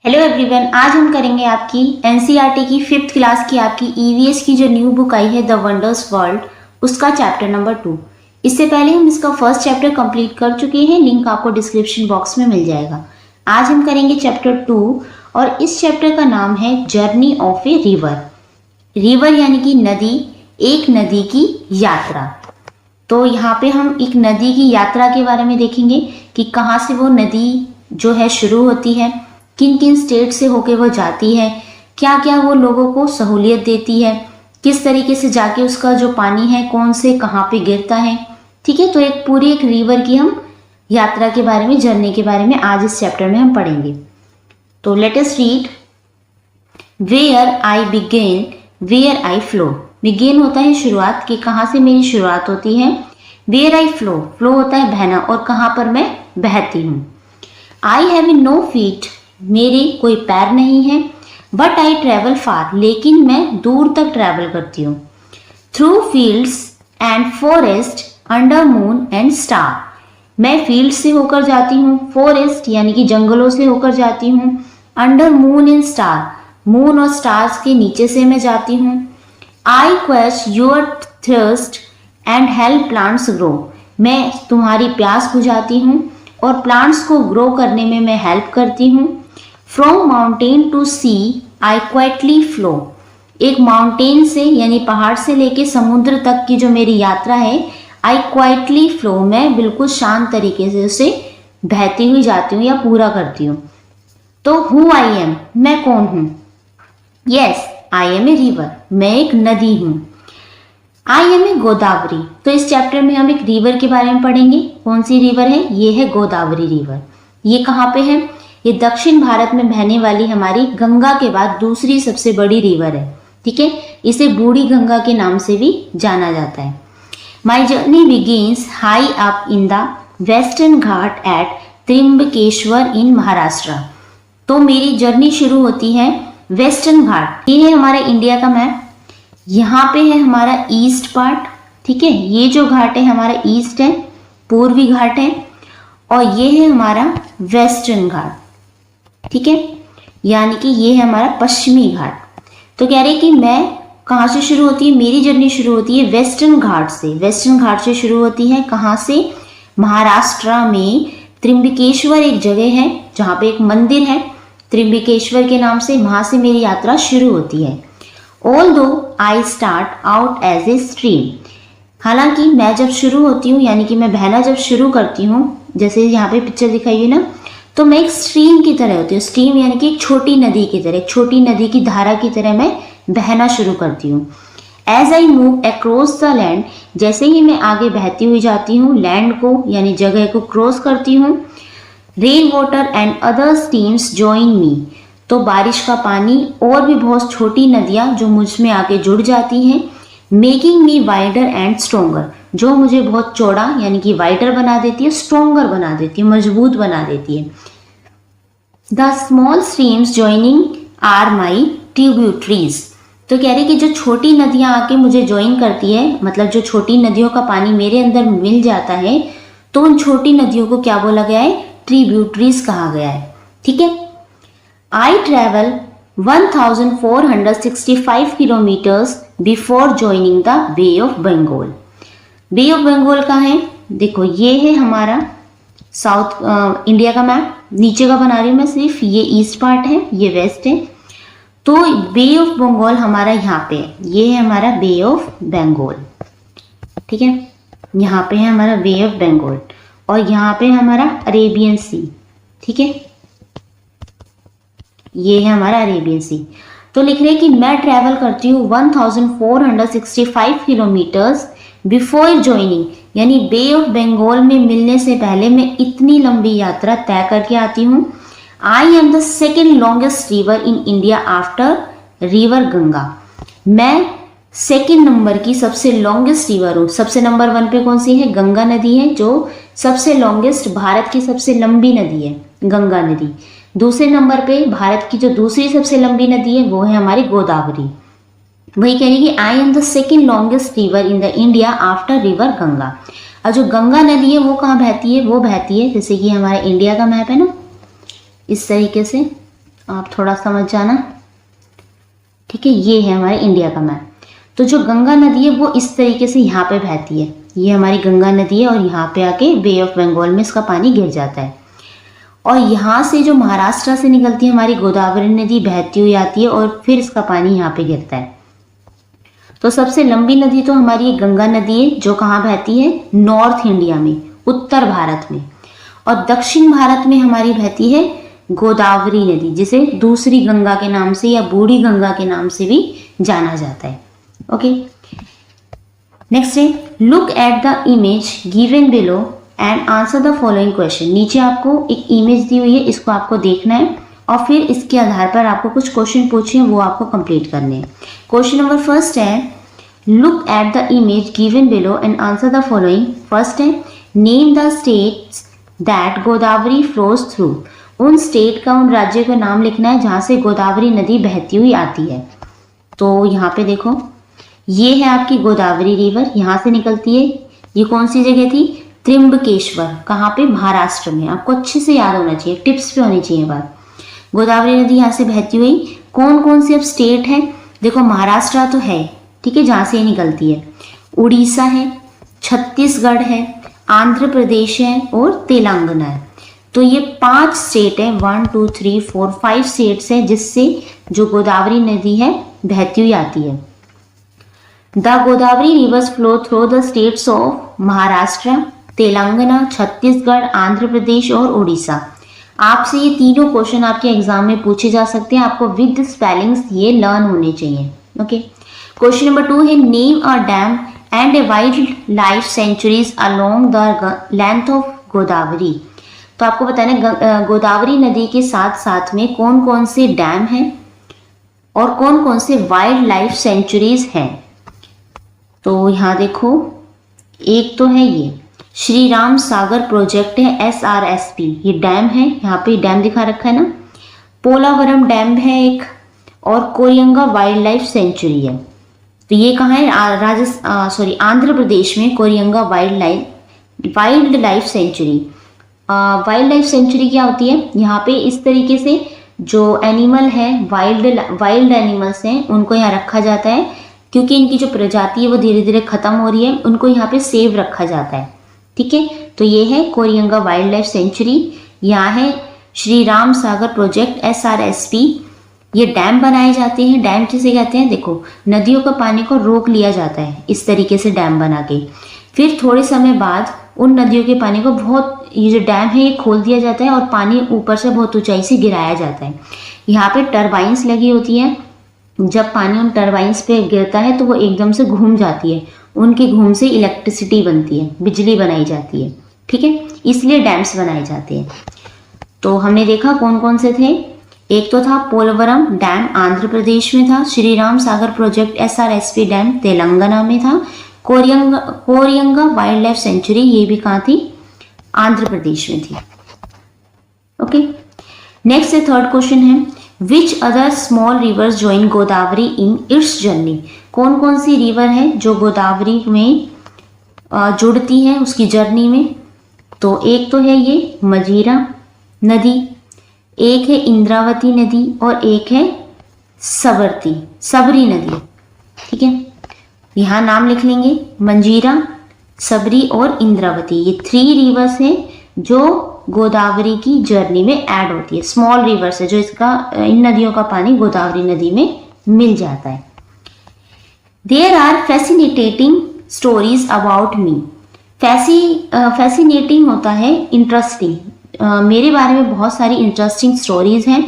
Hello everyone, आज हम करेंगे आपकी एनसीईआरटी की 5th क्लास की आपकी ईवीएस की जो न्यू बुक आई है द वंडर्स वर्ल्ड, उसका चैप्टर नंबर 2। इससे पहले हम इसका फर्स्ट चैप्टर कंप्लीट कर चुके हैं, लिंक आपको डिस्क्रिप्शन बॉक्स में मिल जाएगा। आज हम करेंगे चैप्टर 2 और इस चैप्टर का नाम है journey of a river. River यानी कि नदी, एक नदी की यात्रा। तो यहाँ पे हम एक नदी की यात्रा के बारे में देखेंगे कि कहाँ से वो नदी जो है शुरू होती है, किन किन स्टेट से होके वो जाती है, क्या क्या वो लोगों को सहूलियत देती है, किस तरीके से जाके उसका जो पानी है कौन से कहाँ पे गिरता है। ठीक है, तो एक पूरी एक रिवर की हम यात्रा के बारे में, जर्नी के बारे में आज इस चैप्टर में हम पढ़ेंगे। तो let us read. Where I begin, where I flow. Begin होता है शुरुआत, कि कहाँ से मेरी शुरुआत होती है। वेयर आई फ्लो, फ्लो होता है बहना, और कहाँ पर मैं बहती हूँ। आई हैव नो फीट, मेरे कोई पैर नहीं है। बट आई ट्रेवल फार, लेकिन मैं दूर तक ट्रैवल करती हूँ। Through fields and forest under moon and star, मैं फील्ड से होकर जाती हूँ, फॉरेस्ट यानी कि जंगलों से होकर जाती हूँ, under moon and star, moon और स्टार्स के नीचे से मैं जाती हूँ। I quench your thirst and help plants grow, मैं तुम्हारी प्यास बुझाती हूँ और प्लांट्स को ग्रो करने में मैं हेल्प करती हूँ। From mountain to sea I quietly flow, एक माउंटेन से यानी पहाड़ से लेके समुद्र तक की जो मेरी यात्रा है, आई क्वाइटली फ्लो, मैं बिल्कुल शांत तरीके से उसे बहती हुई जाती हूँ या पूरा करती हूँ। तो हु आई एम, मैं कौन हूँ। Yes I am a river, मैं एक नदी हूँ। आई एम ए गोदावरी, तो इस चैप्टर में हम एक रिवर के बारे में पढ़ेंगे। कौन सी रिवर है, ये है गोदावरी रिवर। ये कहाँ पे है, ये दक्षिण भारत में बहने वाली हमारी गंगा के बाद दूसरी सबसे बड़ी रिवर है। ठीक है, इसे बूढ़ी गंगा के नाम से भी जाना जाता है। My journey begins high up in the western घाट एट त्रिम्बकेश्वर इन महाराष्ट्र, तो मेरी जर्नी शुरू होती है वेस्टर्न घाट। ये है हमारा इंडिया का मैप, यहाँ पे है हमारा ईस्ट पार्ट। ठीक है, ये जो घाट है हमारा ईस्ट है, पूर्वी घाट है, और ये है हमारा वेस्टर्न घाट। ठीक है, यानी कि ये है हमारा पश्चिमी घाट। तो कह रहे कि मैं कहाँ से शुरू होती है, मेरी जर्नी शुरू होती है वेस्टर्न घाट से। वेस्टर्न घाट से शुरू होती है कहाँ से, महाराष्ट्र में त्रिम्बकेश्वर एक जगह है जहाँ पे एक मंदिर है त्रिम्बकेश्वर के नाम से, वहाँ से मेरी यात्रा शुरू होती है। Although I start out as a stream, हालांकि मैं जब शुरू होती हूँ यानी कि मैं बहना जब शुरू करती हूँ, जैसे यहाँ पे पिक्चर दिखाई है ना, तो मैं एक स्ट्रीम की तरह होती हूँ। स्ट्रीम यानी कि एक छोटी नदी की तरह, एक छोटी नदी की धारा की तरह मैं बहना शुरू करती हूँ। As I move across the land, जैसे ही मैं आगे बहती हुई जाती हूँ, लैंड को यानी जगह को क्रॉस करती हूँ। Rain water and other streams join me, तो बारिश का पानी और भी बहुत छोटी नदियाँ जो मुझ में आके जुड़ जाती हैं। Making me wider and stronger, जो मुझे बहुत चौड़ा यानी कि वाइडर बना देती है, स्ट्रोंगर बना देती है, मजबूत बना देती है। The small streams joining are my tributaries, तो कह रहे कि जो छोटी नदियां आके मुझे ज्वाइन करती है, मतलब जो छोटी नदियों का पानी मेरे अंदर मिल जाता है, तो उन छोटी नदियों को क्या बोला गया है, ट्रिब्यूटरीज कहा गया है। ठीक है, I travel 1465 kilometres before joining the Bay of Bengal. Bay of Bengal का है, देखो ये है हमारा साउथ इंडिया का मैप, नीचे का बना रही हूँ मैं सिर्फ, ये ईस्ट पार्ट है, ये वेस्ट है। तो बे ऑफ बंगाल हमारा यहाँ पे है, ये है हमारा बे ऑफ बंगाल। ठीक है, यहाँ पे है हमारा बे ऑफ बंगाल, और यहाँ पे हमारा अरेबियन सी। ठीक है, ये है हमारा अरेबियन सी। तो लिख रहे हैं कि मैं ट्रैवल करती हूँ 1465 किलोमीटर्स बिफोर ज्वाइनिंग, यानी बे ऑफ बंगाल में मिलने से पहले मैं इतनी लंबी यात्रा तय करके आती हूँ। I am the second longest river in India after river Ganga, मैं सेकेंड नंबर की सबसे लॉन्गेस्ट रिवर हूँ। सबसे नंबर 1 पे कौन सी है, गंगा नदी है, जो सबसे लॉन्गेस्ट, भारत की सबसे लंबी नदी है गंगा नदी। दूसरे नंबर पे भारत की जो दूसरी सबसे लंबी नदी है वो है हमारी गोदावरी। वही कह रही कि I am the second longest river in the India after river Ganga. और जो गंगा नदी है वो कहाँ बहती है, वो बहती है, जैसे कि हमारा इंडिया का मैप है ना, इस तरीके से, आप थोड़ा समझ जाना, ठीक है। ये है हमारे इंडिया का मैप। तो जो गंगा नदी है वो इस तरीके से यहाँ पे बहती है, ये हमारी गंगा नदी है और यहाँ पे आके बे ऑफ बंगाल में इसका पानी गिर जाता है। और यहाँ से जो महाराष्ट्र से निकलती है हमारी गोदावरी नदी बहती हुई आती है और फिर इसका पानी यहाँ पे गिरता है। तो सबसे लंबी नदी तो हमारी ये गंगा नदी है, जो कहाँ बहती है, नॉर्थ इंडिया में, उत्तर भारत में। और दक्षिण भारत में हमारी बहती है गोदावरी नदी, जिसे दूसरी गंगा के नाम से या बूढ़ी गंगा के नाम से भी जाना जाता है। ओके, नेक्स्ट है look at the image given below and answer the following question. नीचे आपको एक इमेज दी हुई है, इसको आपको देखना है और फिर इसके आधार पर आपको कुछ क्वेश्चन पूछे हैं, वो आपको कंप्लीट करने हैं। क्वेश्चन नंबर फर्स्ट है look at the image given below and answer the following. First है name the states that Godavari flows through. उन स्टेट का, उन राज्य का नाम लिखना है जहाँ से गोदावरी नदी बहती हुई आती है। तो यहाँ पे देखो, ये है आपकी गोदावरी रिवर, यहाँ से निकलती है। ये कौन सी जगह थी, त्रिम्बकेश्वर, कहाँ पे, महाराष्ट्र में। आपको अच्छे से याद होना चाहिए, टिप्स पे होनी चाहिए बात। गोदावरी नदी यहाँ से बहती हुई कौन कौन सी अब स्टेट है, देखो महाराष्ट्र तो है, ठीक है, जहाँ से ये निकलती है। उड़ीसा है, छत्तीसगढ़ है, आंध्र प्रदेश है और तेलंगाना है। तो ये 5 स्टेट है, 1 2 3 4 5 स्टेट्स है जिससे जो गोदावरी नदी है बहती हुई आती है। The Godavari rivers flow through the states of Maharashtra, Telangana, Chhattisgarh, Andhra Pradesh और उड़ीसा। आपसे ये तीनों क्वेश्चन आपके एग्जाम में पूछे जा सकते हैं, आपको विद स्पेलिंग्स ये लर्न होने चाहिए। ओके, क्वेश्चन नंबर 2 है name a dam and a wild life sanctuaries along the length of Godavari. तो आपको बताना है गोदावरी नदी के साथ साथ में कौन कौन से डैम हैं और कौन कौन से वाइल्ड लाइफ सेंचुरीज हैं। तो यहाँ देखो, एक तो है ये श्री राम सागर प्रोजेक्ट है, SRSP, ये डैम है, यहाँ पे डैम दिखा रखा है ना। पोलावरम डैम है एक, और कोरियंगा वाइल्ड लाइफ सेंचुरी है। तो ये कहाँ है, आंध्र प्रदेश में Coringa wildlife sanctuary. Wildlife sanctuary क्या होती है, यहाँ पे इस तरीके से जो एनिमल है, वाइल्ड एनिमल्स हैं, उनको यहाँ रखा जाता है, क्योंकि इनकी जो प्रजाति है वो धीरे धीरे खत्म हो रही है, उनको यहाँ पे सेव रखा जाता है। ठीक है, तो ये है कोरियंगा वाइल्ड लाइफ सेंचुरी। यहाँ है श्री राम सागर प्रोजेक्ट, SRSP। ये डैम बनाए जाते हैं, डैम जिसे कहते हैं, देखो नदियों का पानी को रोक लिया जाता है इस तरीके से डैम बना के। फिर थोड़े समय बाद उन नदियों के पानी को बहुत, ये जो डैम है ये खोल दिया जाता है और पानी ऊपर से बहुत ऊंचाई से गिराया जाता है। यहाँ पे टरबाइंस लगी होती हैं, जब पानी उन टरबाइंस पे गिरता है तो वो एकदम से घूम जाती है, उनके घूम से इलेक्ट्रिसिटी बनती है, बिजली बनाई जाती है। ठीक है, इसलिए डैम्स बनाए जाते हैं। तो हमने देखा कौन कौन से थे, एक तो था पोलवरम डैम आंध्र प्रदेश में था, Shri Ram Sagar project SRSP dam Telangana में था, कोरियंगा वाइल्ड लाइफ सेंचुरी ये भी कहाँ थी, आंध्र प्रदेश में थी। ओके, नेक्स्ट है थर्ड क्वेश्चन है which other small reverse join Godavari in its journey. कौन कौन सी रिवर है जो गोदावरी में जुड़ती हैं उसकी जर्नी में। तो एक तो है ये मजीरा नदी, एक है इंद्रावती नदी और एक है सबरी नदी। ठीक है, यहाँ नाम लिख लेंगे, मंजीरा, सबरी और इंद्रावती, ये 3 रिवर्स हैं जो गोदावरी की जर्नी में ऐड होती है। स्मॉल रिवर्स है जो इन नदियों का पानी गोदावरी नदी में मिल जाता है। There are fascinating stories about me. Fascinating होता है इंटरेस्टिंग, मेरे बारे में बहुत सारी इंटरेस्टिंग स्टोरीज हैं।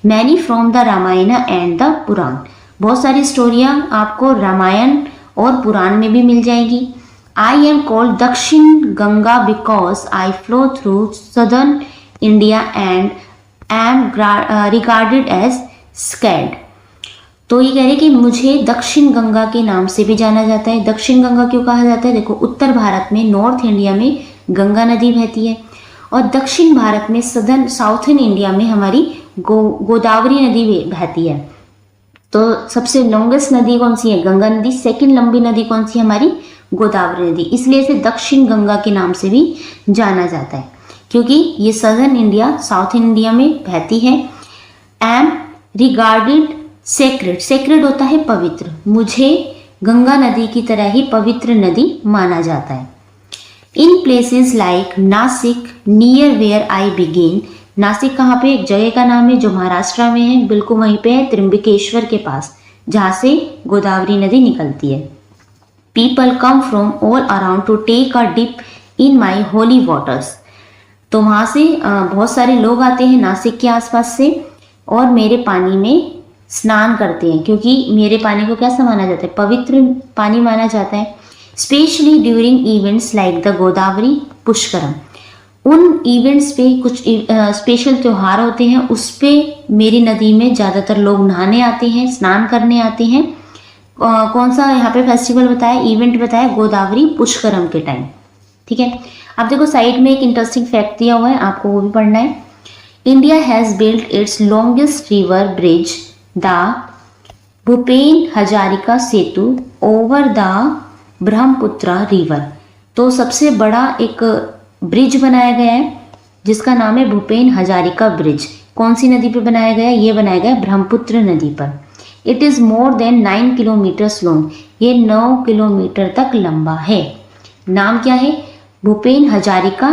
Many from the Ramayana and the Purana, बहुत सारी स्टोरियाँ आपको रामायण और पुराण में भी मिल जाएगी। I am called दक्षिण Ganga because I flow through southern India and am regarded as sacred। तो ये कह रहे कि मुझे दक्षिण गंगा के नाम से भी जाना जाता है। दक्षिण गंगा क्यों कहा जाता है, देखो उत्तर भारत में, नॉर्थ इंडिया में गंगा नदी बहती है और दक्षिण भारत में साउथर्न इंडिया में हमारी गोदावरी नदी बहती है। तो सबसे लॉन्गेस्ट नदी कौन सी है, गंगा नदी। सेकंड लंबी नदी कौन सी है, हमारी गोदावरी नदी। इसलिए इसे दक्षिण गंगा के नाम से भी जाना जाता है, क्योंकि ये सदर्न इंडिया, साउथ इंडिया में बहती है। एम रिगार्डेड सेक्रेड, सेक्रेड होता है पवित्र, मुझे गंगा नदी की तरह ही पवित्र नदी माना जाता है। In places like Nashik near where I begin, Nashik कहाँ पे, एक जगह का नाम है जो महाराष्ट्र में है, बिल्कुल वहीं पे है, त्रिम्बकेश्वर के पास, जहाँ से गोदावरी नदी निकलती है। People come from all around to take a dip in my holy waters, तो वहाँ से बहुत सारे लोग आते हैं नासिक के आसपास से और मेरे पानी में स्नान करते हैं, क्योंकि मेरे पानी को कैसा माना जाता है, पवित्र पानी माना जाता है। Specially during events like the Godavari Pushkaram, उन इवेंट्स पे कुछ स्पेशल त्यौहार होते हैं, उस पे मेरी नदी में ज़्यादातर लोग नहाने आते हैं, स्नान करने आते हैं। कौन सा यहाँ पे फेस्टिवल बताया, इवेंट बताया, गोदावरी पुष्करम के टाइम। ठीक है, अब देखो साइड में एक इंटरेस्टिंग फैक्ट दिया हुआ है, आपको वो भी पढ़ना है। India has built it's longest river bridge the Bhupen Hazarika Setu over the Brahmaputra river, तो सबसे बड़ा एक ब्रिज बनाया गया है जिसका नाम है भूपेन हजारिका ब्रिज। कौन सी नदी पे बनाया गया है, ये बनाया गया ब्रह्मपुत्र नदी पर। It is more than 9 kilometres long, ये 9 किलोमीटर तक लंबा है। नाम क्या है, भूपेन हजारिका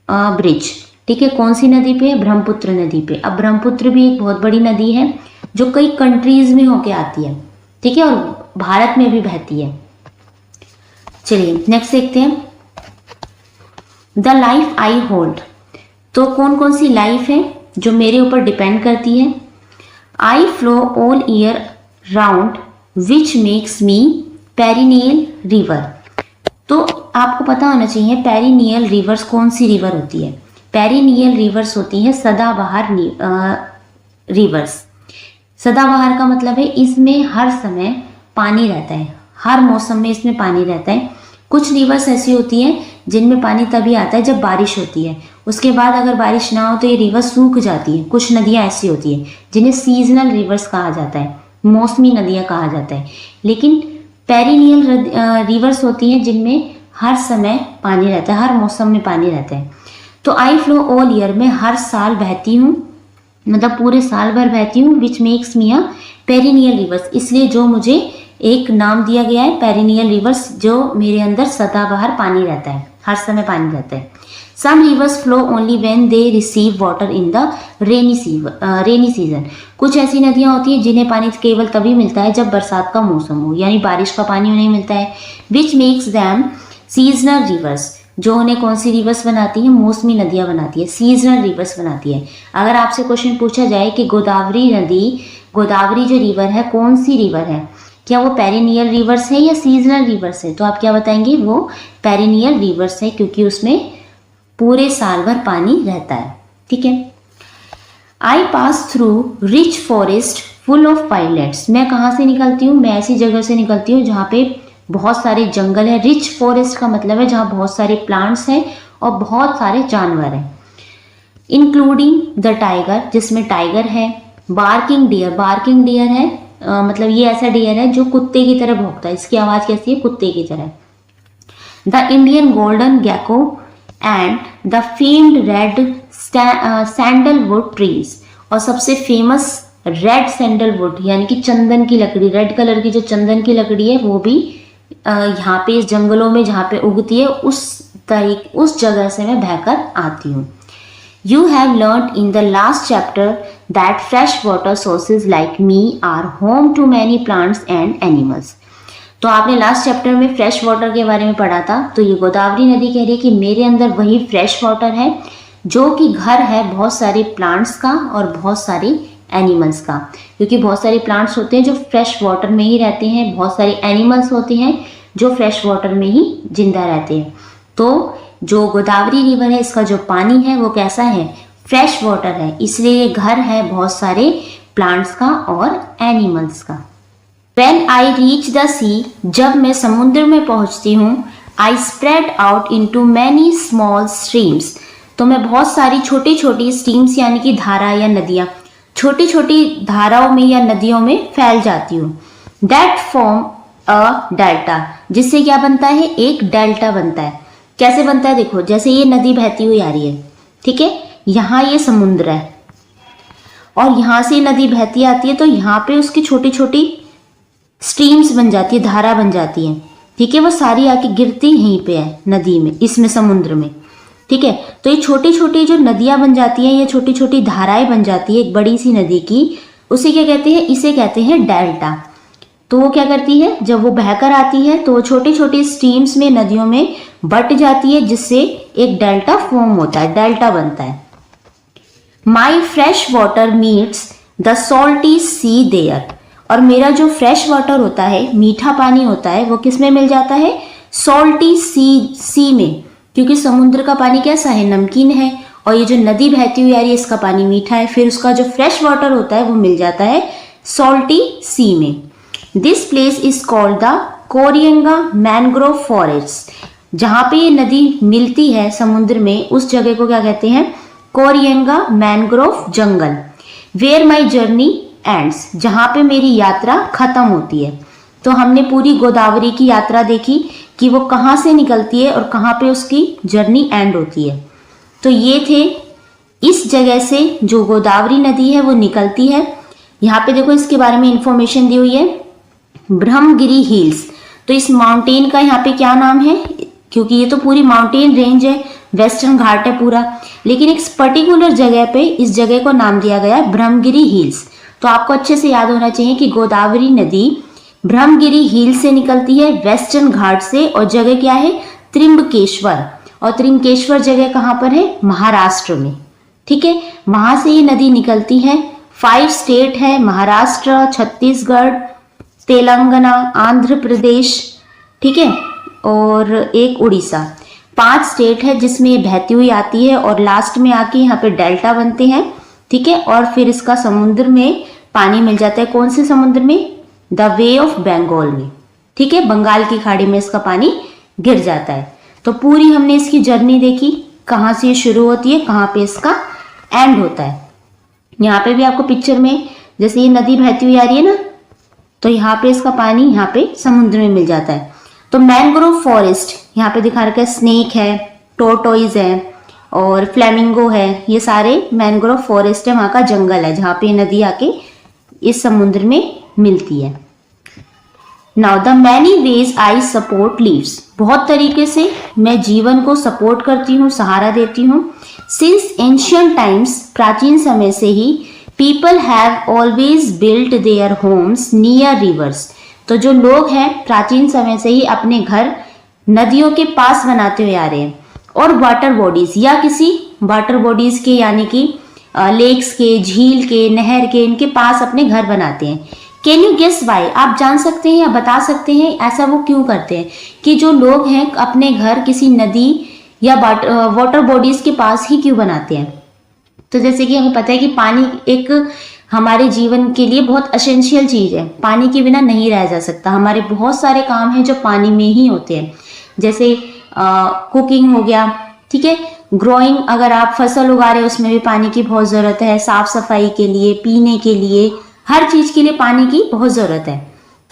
ब्रिज। ठीक है, कौन सी नदी पे, ब्रह्मपुत्र नदी पे। अब ब्रह्मपुत्र भी एक बहुत बड़ी नदी है जो कई कंट्रीज में होके आती है, ठीक है, और भारत में भी बहती है। चलिए नेक्स्ट देखते हैं, द लाइफ आई होल्ड, तो कौन कौन सी लाइफ है जो मेरे ऊपर डिपेंड करती है। I flow all year round which makes me perennial river, तो आपको पता होना चाहिए पेरिनियल रिवर्स कौन सी रिवर होती है। पेरिनियल रिवर्स होती है सदाबहार रिवर्स। सदाबहार का मतलब है इसमें हर समय पानी रहता है, हर मौसम में इसमें पानी रहता है। कुछ रिवर्स ऐसी होती हैं जिनमें पानी तभी आता है जब बारिश होती है, उसके बाद अगर बारिश ना हो तो ये रिवर सूख जाती है। कुछ नदियाँ ऐसी होती हैं जिन्हें सीजनल रिवर्स कहा जाता है, मौसमी नदियाँ कहा जाता है। लेकिन पेरिनियल रिवर्स होती हैं जिनमें हर समय पानी रहता है, हर मौसम में पानी रहता है। तो आई फ्लो ऑल ईयर, मैं हर साल बहती हूँ, मतलब पूरे साल भर बहती हूँ। Which makes me a perennial rivers, इसलिए जो मुझे एक नाम दिया गया है पेरिनियल रिवर्स, जो मेरे अंदर सदाबहार पानी रहता है, हर समय पानी रहता है। Some rivers flow only when they receive water in the rainy season, कुछ ऐसी नदियाँ होती हैं जिन्हें पानी केवल तभी मिलता है जब बरसात का मौसम हो, यानी बारिश का पानी उन्हें मिलता है। Which makes them seasonal rivers, जो उन्हें कौन सी रिवर्स बनाती है, मौसमी नदियाँ बनाती है, सीजनल रिवर्स बनाती है। अगर आपसे क्वेश्चन पूछा जाए कि गोदावरी नदी, गोदावरी जो रिवर है कौन सी रिवर है, क्या वो पेरिनियल रिवर्स है या सीजनल रिवर्स है, तो आप क्या बताएंगे, वो पेरिनियल रिवर्स है, क्योंकि उसमें पूरे साल भर पानी रहता है। ठीक है, I pass through rich forest full of pilots, मैं कहाँ से निकलती हूँ, मैं ऐसी जगह से निकलती हूँ जहाँ पे बहुत सारे जंगल है। रिच फॉरेस्ट का मतलब है जहाँ बहुत सारे प्लांट्स हैं और बहुत सारे जानवर हैं। इंक्लूडिंग द टाइगर, जिसमें टाइगर है। बार्किंग डियर, बार्किंग डियर है मतलब ये ऐसा डियर है जो कुत्ते की तरह भौंकता है, इसकी आवाज़ कैसी है, कुत्ते की तरह। The Indian golden gecko and the famed red sandalwood trees, और सबसे फेमस रेड सैंडलवुड यानी कि चंदन की लकड़ी, रेड कलर की जो चंदन की लकड़ी है वो भी यहाँ पे इस जंगलों में जहाँ पे उगती है उस जगह से मैं बहकर आती हूँ। You have learned in the last chapter that freshwater sources like me are home to many plants and animals. तो आपने लास्ट चैप्टर में फ्रेश वाटर के बारे में पढ़ा था, तो ये गोदावरी नदी कह रही है कि मेरे अंदर वही फ्रेश वाटर है जो कि घर है बहुत सारे प्लांट्स का और बहुत सारे एनिमल्स का, क्योंकि बहुत सारे प्लांट्स होते हैं जो फ्रेश वाटर में ही रहते हैं, बहुत सारे एनिमल्स होते हैं जो फ्रेश वाटर में ही जिंदा रहते हैं। तो जो गोदावरी रिवर है इसका जो पानी है वो कैसा है, फ्रेश वाटर है, इसलिए ये घर है बहुत सारे प्लांट्स का और एनिमल्स का। When I reach the sea, जब मैं समुद्र में पहुंचती हूँ, I spread out into many small streams, तो मैं बहुत सारी छोटी छोटी स्ट्रीम्स यानी कि धारा या नदियाँ, छोटी छोटी धाराओं में या नदियों में फैल जाती हूँ। That form a delta, जिससे क्या बनता है, एक डेल्टा बनता है। कैसे बनता है, देखो जैसे ये नदी बहती हुई आ रही है, ठीक है, यहाँ ये समुद्र है और यहाँ से नदी बहती आती है, तो यहाँ पे उसकी छोटी छोटी स्ट्रीम्स बन जाती है, धारा बन जाती है। ठीक है, वो सारी आके गिरती यहीं पे है नदी में, इसमें समुद्र में। ठीक है, तो ये छोटी छोटी जो नदियां बन जाती हैं, ये छोटी छोटी धाराएं बन जाती है एक बड़ी सी नदी की, उसे क्या कहते हैं, इसे कहते हैं डेल्टा। तो वो क्या करती है, जब वो बहकर आती है तो वो छोटी छोटी स्ट्रीम्स में, नदियों में बट जाती है, जिससे एक डेल्टा फॉर्म होता है, डेल्टा बनता है। My fresh water meets the salty sea there. और मेरा जो फ्रेश वाटर होता है, मीठा पानी होता है, वो किस में मिल जाता है, सॉल्टी सी में, क्योंकि समुद्र का पानी कैसा है, नमकीन है, और ये जो नदी बहती हुई आ रही है इसका पानी मीठा है। फिर उसका जो फ्रेश वाटर होता है वो मिल जाता है सॉल्टी सी में। This place is called the Coringa mangrove forest. जहां पे ये नदी मिलती है समुद्र में, उस जगह को क्या कहते हैं, कोरियंगा मैनग्रोव जंगल। वेयर माई जर्नी एंड्स, जहां पे मेरी यात्रा खत्म होती है। तो हमने पूरी गोदावरी की यात्रा देखी कि वो कहाँ से निकलती है और कहाँ पे उसकी जर्नी एंड होती है। तो ये थे, इस जगह से जो गोदावरी नदी है वो निकलती है। यहाँ पे देखो इसके बारे में इंफॉर्मेशन दी हुई है, ब्रह्मगिरी हिल्स। तो इस माउंटेन का यहाँ पे क्या नाम है, क्योंकि ये तो पूरी माउंटेन रेंज है, वेस्टर्न घाट है पूरा, लेकिन एक पर्टिकुलर जगह पे इस जगह को नाम दिया गया है ब्रह्मगिरी हिल्स। तो आपको अच्छे से याद होना चाहिए कि गोदावरी नदी ब्रह्मगिरी हिल से निकलती है, वेस्टर्न घाट से, और जगह क्या है, त्रिम्बकेश्वर। और त्रिम्बकेश्वर जगह कहाँ पर है, महाराष्ट्र में। ठीक है, वहां से ये नदी निकलती है। 5 स्टेट है, महाराष्ट्र, छत्तीसगढ़, तेलंगाना, आंध्र प्रदेश, ठीक है, और एक उड़ीसा। 5 स्टेट है जिसमें ये बहती हुई आती है और लास्ट में आके यहाँ पे डेल्टा बनते हैं। ठीक है, और फिर इसका समुद्र में पानी मिल जाता है, कौन से समुद्र में, द वे ऑफ बंगाल में। ठीक है, बंगाल की खाड़ी में इसका पानी गिर जाता है। तो पूरी हमने इसकी जर्नी देखी, कहाँ से ये शुरू होती है, कहाँ पे इसका एंड होता है। यहाँ पे भी आपको पिक्चर में जैसे ये नदी बहती हुई आ रही है ना, तो यहाँ पे इसका पानी यहाँ पे समुद्र में मिल जाता है। तो मैनग्रोव फॉरेस्ट यहाँ पे दिखा रखा है, स्नेक है, टोर्टोइज है और फ्लेमिंगो है, ये सारे मैनग्रोव फॉरेस्ट है, वहाँ का जंगल है जहाँ पे नदी आके इस समुद्र में मिलती है। Now the many ways I support leaves, बहुत तरीके से मैं जीवन को सपोर्ट करती हूँ, सहारा देती हूँ। सिंस एंशियंट टाइम्स, प्राचीन समय से ही, people have always built their homes near rivers. तो जो लोग हैं प्राचीन समय से ही अपने घर नदियों के पास बनाते हुए आ रहे हैं, और वाटर बॉडीज या किसी वाटर बॉडीज के, यानी कि लेक्स के, झील के, नहर के, इनके पास अपने घर बनाते हैं। कैन यू गेस वाई, आप जान सकते हैं या बता सकते हैं ऐसा वो क्यों करते हैं, कि जो लोग हैं अपने घर किसी नदी या वाटर बॉडीज के पास ही क्यों बनाते हैं। तो जैसे कि हमें पता है कि पानी एक हमारे जीवन के लिए बहुत एसेंशियल चीज है, पानी के बिना नहीं रह जा सकता। हमारे बहुत सारे काम हैं जो पानी में ही होते हैं, जैसे कुकिंग हो गया, ठीक है, ग्रोइंग, अगर आप फसल उगा रहे हो उसमें भी पानी की बहुत ज़रूरत है, साफ सफाई के लिए, पीने के लिए, हर चीज़ के लिए पानी की बहुत ज़रूरत है।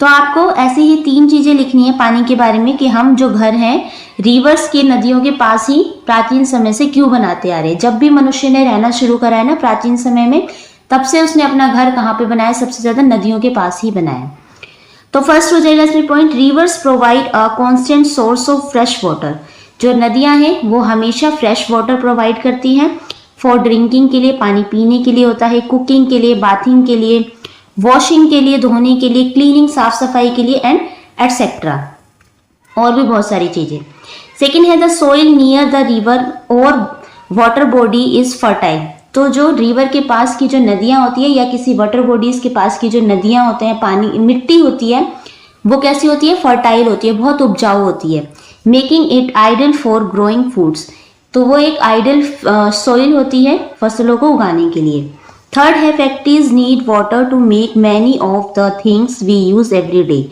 तो आपको ऐसे ही 3 चीज़ें लिखनी है पानी के बारे में, कि हम जो घर हैं रिवर्स के, नदियों के पास ही प्राचीन समय से क्यों बनाते आ रहे हैं। जब भी मनुष्य ने रहना शुरू करा है ना प्राचीन समय में, तब से उसने अपना घर कहाँ पे बनाया, सबसे ज़्यादा नदियों के पास ही बनाया। तो फर्स्ट हो जाएगा इसमें point, reverse provide a constant source of fresh water. जो नदियां हैं वो हमेशा फ्रेश वाटर प्रोवाइड करती हैं, फॉर ड्रिंकिंग के लिए, पानी पीने के लिए होता है, कुकिंग के लिए, बाथिंग के लिए, वॉशिंग के लिए, धोने के लिए, क्लीनिंग, साफ सफाई के लिए, एंड एटसेट्रा, और भी बहुत सारी चीजें। सेकेंड है the soil near the river और वाटर बॉडी इज फर्टाइल। तो जो रिवर के पास की जो नदियां होती है या किसी वाटर बॉडीज के पास की जो नदियां होते हैं, पानी, मिट्टी होती है, वो कैसी होती है, फर्टाइल होती है, बहुत उपजाऊ होती है। Making it ideal for growing foods, तो वो एक आइडल सॉइल होती है फसलों को उगाने के लिए। थर्ड है factories need water to make many of the things we use every day.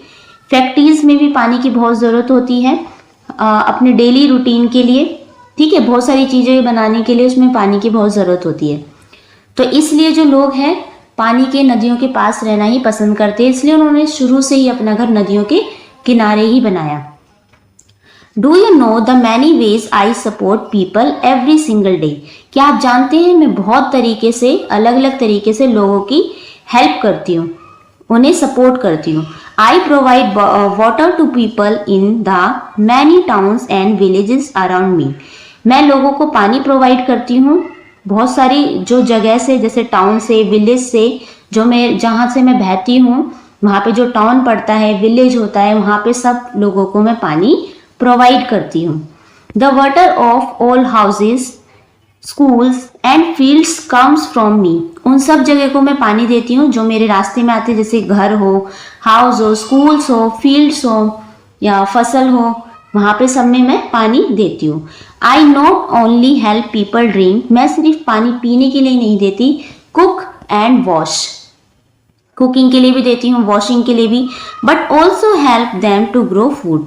Factories में भी पानी की बहुत ज़रूरत होती है अपने डेली रूटीन के लिए, ठीक है, बहुत सारी चीज़ें बनाने के लिए उसमें पानी की बहुत ज़रूरत होती है। तो इसलिए जो लोग हैं पानी के, नदियों के पास रहना ही पसंद करते हैं, इसलिए उन्होंने शुरू से ही अपना घर नदियों के किनारे ही बनाया। Do you know the many ways I support people every single day? क्या आप जानते हैं मैं बहुत तरीके से, अलग अलग तरीके से लोगों की हेल्प करती हूँ, उन्हें सपोर्ट करती हूँ। I provide water to people in the many towns and villages around me. मैं लोगों को पानी प्रोवाइड करती हूँ बहुत सारी जो जगह से, जैसे टाउन से, विलेज से, जो मैं जहाँ से मैं बहती हूँ वहाँ पे जो टाउन पड़ता है, विलेज होता है, वहाँ पे सब लोगों को मैं पानी प्रोवाइड करती हूँ। The water of all houses, schools and fields comes from me. उन सब जगह को मैं पानी देती हूँ जो मेरे रास्ते में आते हैं, जैसे घर हो, हाउस हो, स्कूल्स हो, फील्ड्स हो या फसल हो, वहाँ पे सब में मैं पानी देती हूँ। I not only help people drink, मैं सिर्फ पानी पीने के लिए नहीं देती, कुक एंड वॉश, कुकिंग के लिए भी देती हूँ, वॉशिंग के लिए भी, but also help them to grow food.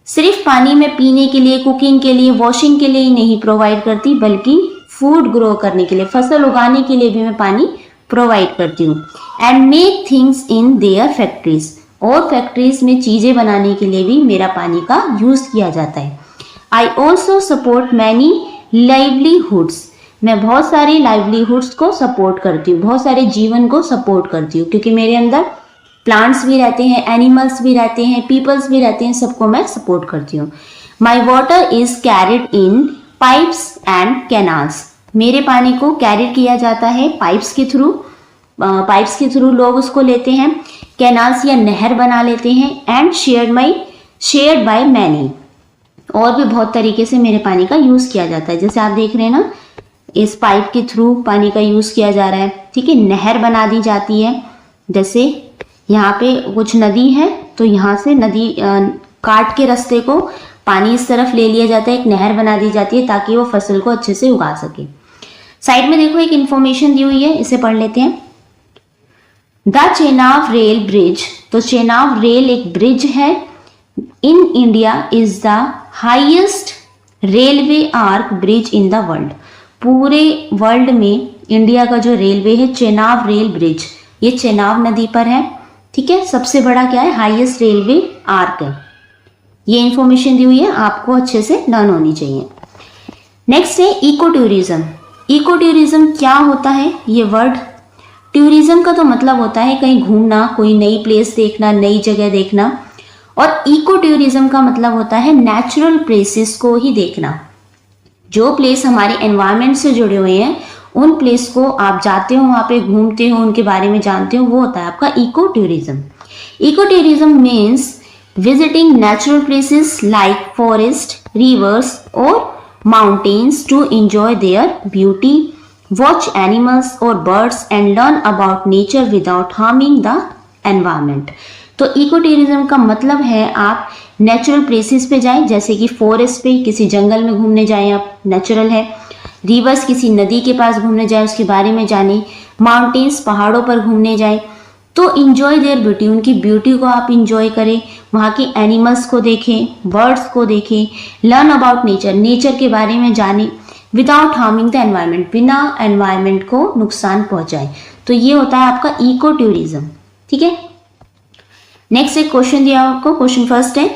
सिर्फ पानी में पीने के लिए, कुकिंग के लिए, वॉशिंग के लिए ही नहीं प्रोवाइड करती, बल्कि फूड ग्रो करने के लिए, फसल उगाने के लिए भी मैं पानी प्रोवाइड करती हूँ। And make things in their factories, और फैक्ट्रीज में चीजें बनाने के लिए भी मेरा पानी का यूज किया जाता है। I also support many livelihoods, मैं बहुत सारे लाइवलीहुड्स को सपोर्ट करती हूँ, बहुत सारे जीवन को सपोर्ट करती हूँ, क्योंकि मेरे अंदर प्लांट्स भी रहते हैं, एनिमल्स भी रहते हैं, पीपल्स भी रहते हैं, सबको मैं सपोर्ट करती हूँ। My water is carried in pipes and canals, मेरे पानी को कैरी किया जाता है पाइप्स के थ्रू, पाइप्स के थ्रू लोग उसको लेते हैं, कैनाल्स या नहर बना लेते हैं, एंड शेयर्ड बाय मैनी, और भी बहुत तरीके से मेरे पानी का यूज किया जाता है। जैसे आप देख रहे हैं ना, इस पाइप के थ्रू पानी का यूज किया जा रहा है, ठीक है। नहर बना दी जाती है, जैसे यहाँ पे कुछ नदी है तो यहाँ से नदी काट के रास्ते को पानी इस तरफ ले लिया जाता है, एक नहर बना दी जाती है ताकि वो फसल को अच्छे से उगा सके। साइड में देखो एक इंफॉर्मेशन दी हुई है, इसे पढ़ लेते हैं। द चेनाब रेल ब्रिज, तो चेनाब रेल एक ब्रिज है in India, is the highest railway arch bridge in the world. पूरे वर्ल्ड में इंडिया का जो रेलवे है चेनाब रेल ब्रिज, ये चेनाब नदी पर है, ठीक है। सबसे बड़ा क्या है, हाईएस्ट रेलवे आर्क है। ये इंफॉर्मेशन दी हुई है, आपको अच्छे से लर्न होनी चाहिए। नेक्स्ट है इको टूरिज्म। इको टूरिज्म क्या होता है, ये वर्ड, टूरिज्म का तो मतलब होता है कहीं घूमना, कोई नई प्लेस देखना, नई जगह देखना, और इको टूरिज्म का मतलब होता है नेचुरल प्लेसेस को ही देखना। जो प्लेस हमारे एनवायरनमेंट से जुड़े हुए हैं, उन प्लेस को आप जाते हो, वहाँ पे घूमते हो, उनके बारे में जानते हो, वो होता है आपका eco tourism. Eco tourism means visiting natural places like forest, rivers or mountains to enjoy their beauty, watch animals or birds and learn about nature without harming the environment। तो इको टूरिज्म का मतलब है आप natural places पे जाएं, जैसे कि forest पे, किसी जंगल में घूमने जाएं आप, नेचुरल है। रिवर्स, किसी नदी के पास घूमने जाएं, उसके बारे में जानें। माउंटेन्स, पहाड़ों पर घूमने जाएं, तो इंजॉय देयर ब्यूटी, उनकी ब्यूटी को आप इंजॉय करें, वहाँ के एनिमल्स को देखें, बर्ड्स को देखें, लर्न अबाउट नेचर, नेचर के बारे में जानें, विदाउट हार्मिंग द एनवायरनमेंट, बिना एनवायरनमेंट को नुकसान पहुंचाए। तो ये होता है आपका इको टूरिज्म, ठीक है। नेक्स्ट एक क्वेश्चन दिया आपको, क्वेश्चन फर्स्ट है,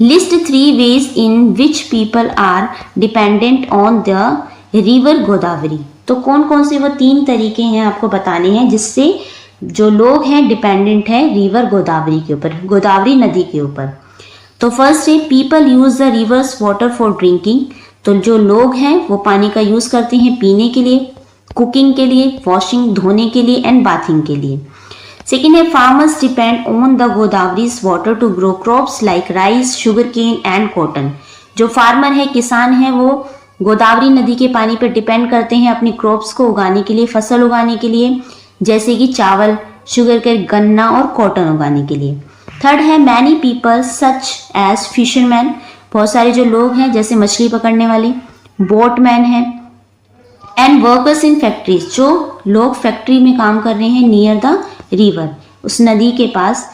list 3 ways in which people are dependent on the river Godavari. तो कौन कौन से वो 3 तरीके हैं आपको बताने हैं जिससे जो लोग हैं डिपेंडेंट है रिवर गोदावरी के ऊपर, गोदावरी नदी के ऊपर। तो फर्स्ट है, people use the reverse water for drinking. तो जो लोग हैं वो पानी का यूज करते हैं पीने के लिए, कुकिंग के लिए, वॉशिंग, धोने के लिए, एंड बाथिंग के लिए। सेकेंड है, farmers depend on the Godavari's water to grow crops like rice, sugar cane and cotton. जो फार्मर है, किसान है, वो गोदावरी नदी के पानी पर डिपेंड करते हैं अपनी क्रॉप्स को उगाने के लिए, फसल उगाने के लिए, जैसे कि चावल, शुगर केन, गन्ना और कॉटन उगाने के लिए। थर्ड है, many people such as fisherman, बहुत सारे जो लोग हैं जैसे मछली पकड़ने वाले, बोटमैन हैं, एंड वर्कर्स इन फैक्ट्रीज, जो लोग फैक्ट्री में काम कर रहे हैं नियर द रिवर, उस नदी के पास,